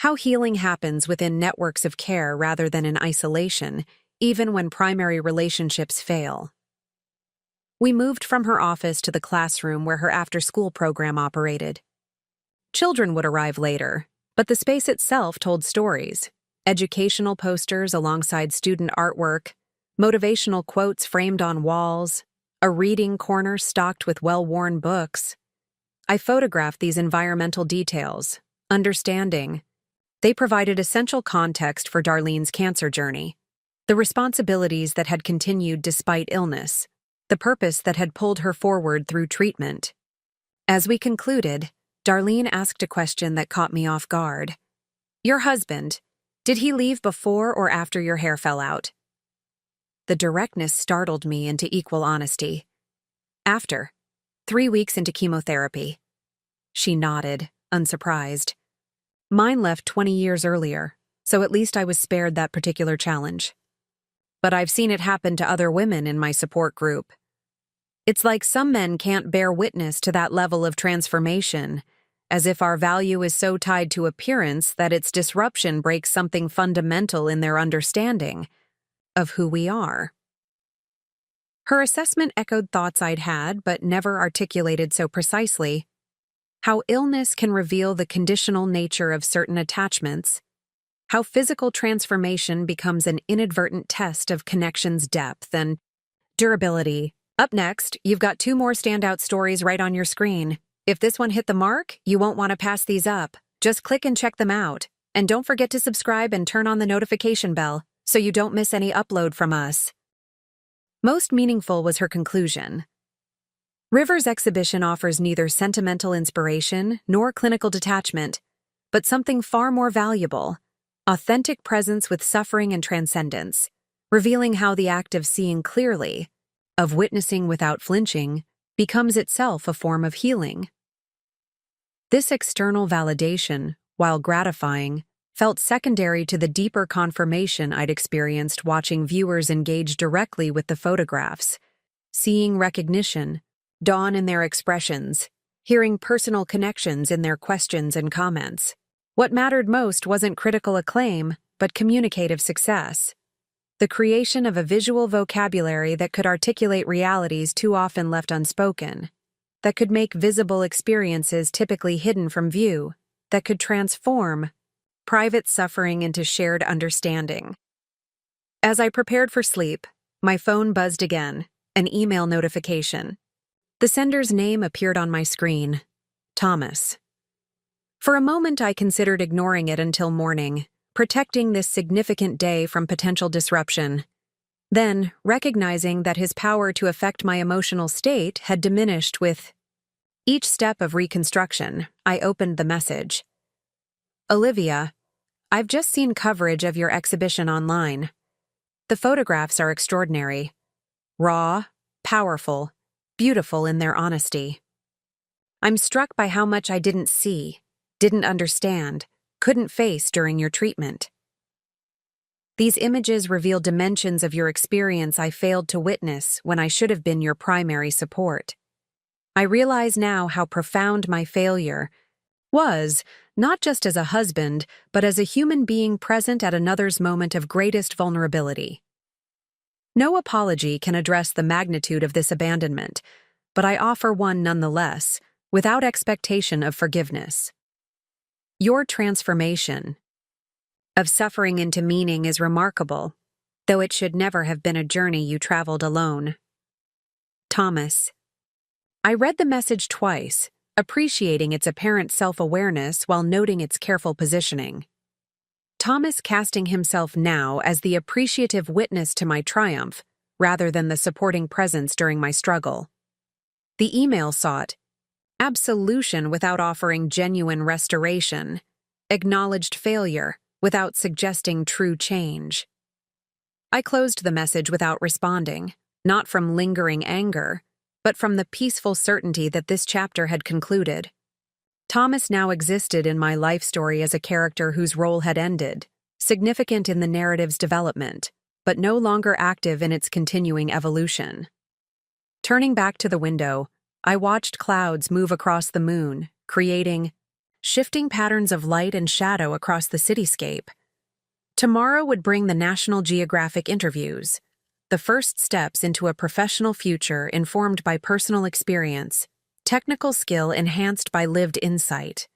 How healing happens within networks of care rather than in isolation, even when primary relationships fail. We moved from her office to the classroom where her after-school program operated. Children would arrive later, but the space itself told stories. Educational posters alongside student artwork, motivational quotes framed on walls, a reading corner stocked with well-worn books. I photographed these environmental details, understanding. They provided essential context for Darlene's cancer journey, the responsibilities that had continued despite illness, the purpose that had pulled her forward through treatment. As we concluded, Darlene asked a question that caught me off guard. "Your husband, did he leave before or after your hair fell out?" The directness startled me into equal honesty. "After. 3 weeks into chemotherapy." She nodded, unsurprised. "Mine left 20 years earlier, so at least I was spared that particular challenge. But I've seen it happen to other women in my support group. It's like some men can't bear witness to that level of transformation, as if our value is so tied to appearance that its disruption breaks something fundamental in their understanding of who we are." Her assessment echoed thoughts I'd had but never articulated so precisely. How illness can reveal the conditional nature of certain attachments, how physical transformation becomes an inadvertent test of connection's depth and durability. Up next, you've got 2 more standout stories right on your screen. If this one hit the mark, you won't want to pass these up. Just click and check them out. And don't forget to subscribe and turn on the notification bell so you don't miss any upload from us. Most meaningful was her conclusion. River's exhibition offers neither sentimental inspiration nor clinical detachment, but something far more valuable: authentic presence with suffering and transcendence, revealing how the act of seeing clearly, of witnessing without flinching, becomes itself a form of healing. This external validation, while gratifying, felt secondary to the deeper confirmation I'd experienced watching viewers engage directly with the photographs, seeing recognition dawn in their expressions, hearing personal connections in their questions and comments. What mattered most wasn't critical acclaim, but communicative success. The creation of a visual vocabulary that could articulate realities too often left unspoken, that could make visible experiences typically hidden from view, that could transform private suffering into shared understanding. As I prepared for sleep, my phone buzzed again, an email notification. The sender's name appeared on my screen: Thomas. For a moment I considered ignoring it until morning, protecting this significant day from potential disruption. Then, recognizing that his power to affect my emotional state had diminished with each step of reconstruction, I opened the message. "Olivia, I've just seen coverage of your exhibition online. The photographs are extraordinary. Raw, powerful, beautiful in their honesty. I'm struck by how much I didn't see, didn't understand, couldn't face during your treatment. These images reveal dimensions of your experience I failed to witness when I should have been your primary support. I realize now how profound my failure was, not just as a husband, but as a human being present at another's moment of greatest vulnerability. No apology can address the magnitude of this abandonment, but I offer one nonetheless, without expectation of forgiveness. Your transformation of suffering into meaning is remarkable, though it should never have been a journey you traveled alone." Thomas. I read the message twice, appreciating its apparent self-awareness while noting its careful positioning. Thomas casting himself now as the appreciative witness to my triumph, rather than the supporting presence during my struggle. The email sought absolution without offering genuine restoration, acknowledged failure without suggesting true change. I closed the message without responding, not from lingering anger, but from the peaceful certainty that this chapter had concluded. Thomas now existed in my life story as a character whose role had ended, significant in the narrative's development, but no longer active in its continuing evolution. Turning back to the window, I watched clouds move across the moon, creating shifting patterns of light and shadow across the cityscape. Tomorrow would bring the National Geographic interviews, the first steps into a professional future informed by personal experience, technical skill enhanced by lived insight.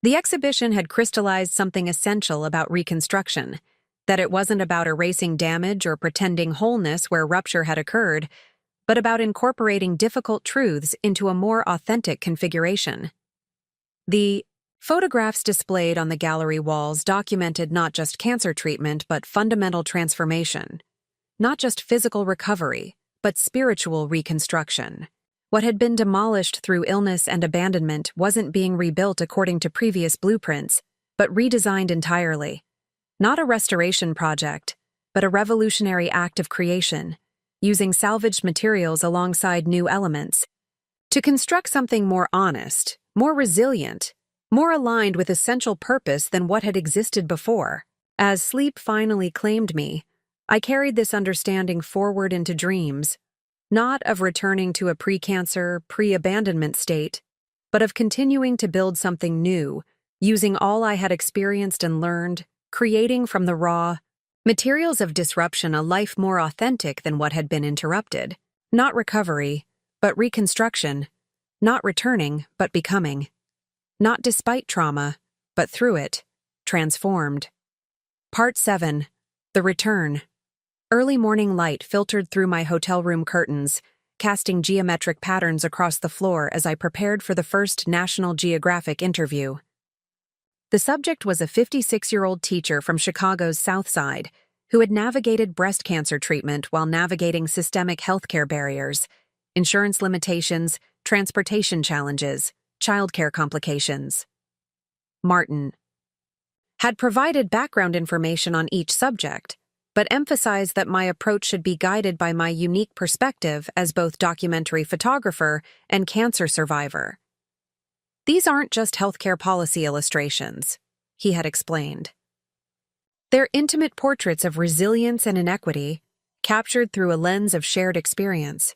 The exhibition had crystallized something essential about reconstruction, that it wasn't about erasing damage or pretending wholeness where rupture had occurred, but about incorporating difficult truths into a more authentic configuration. The photographs displayed on the gallery walls documented not just cancer treatment but fundamental transformation, not just physical recovery, but spiritual reconstruction. What had been demolished through illness and abandonment wasn't being rebuilt according to previous blueprints, but redesigned entirely. Not a restoration project, but a revolutionary act of creation, using salvaged materials alongside new elements, to construct something more honest, more resilient, more aligned with essential purpose than what had existed before. As sleep finally claimed me, I carried this understanding forward into dreams, not of returning to a pre-cancer, pre-abandonment state, but of continuing to build something new, using all I had experienced and learned, creating from the raw materials of disruption a life more authentic than what had been interrupted. Not recovery, but reconstruction. Not returning, but becoming. Not despite trauma, but through it, transformed. Part 7. The Return. Early morning light filtered through my hotel room curtains, casting geometric patterns across the floor as I prepared for the first National Geographic interview. The subject was a 56-year-old teacher from Chicago's South Side who had navigated breast cancer treatment while navigating systemic healthcare barriers, insurance limitations, transportation challenges, childcare complications. Martin had provided background information on each subject, but emphasized that my approach should be guided by my unique perspective as both documentary photographer and cancer survivor. These aren't just healthcare policy illustrations, he had explained. They're intimate portraits of resilience and inequity, captured through a lens of shared experience.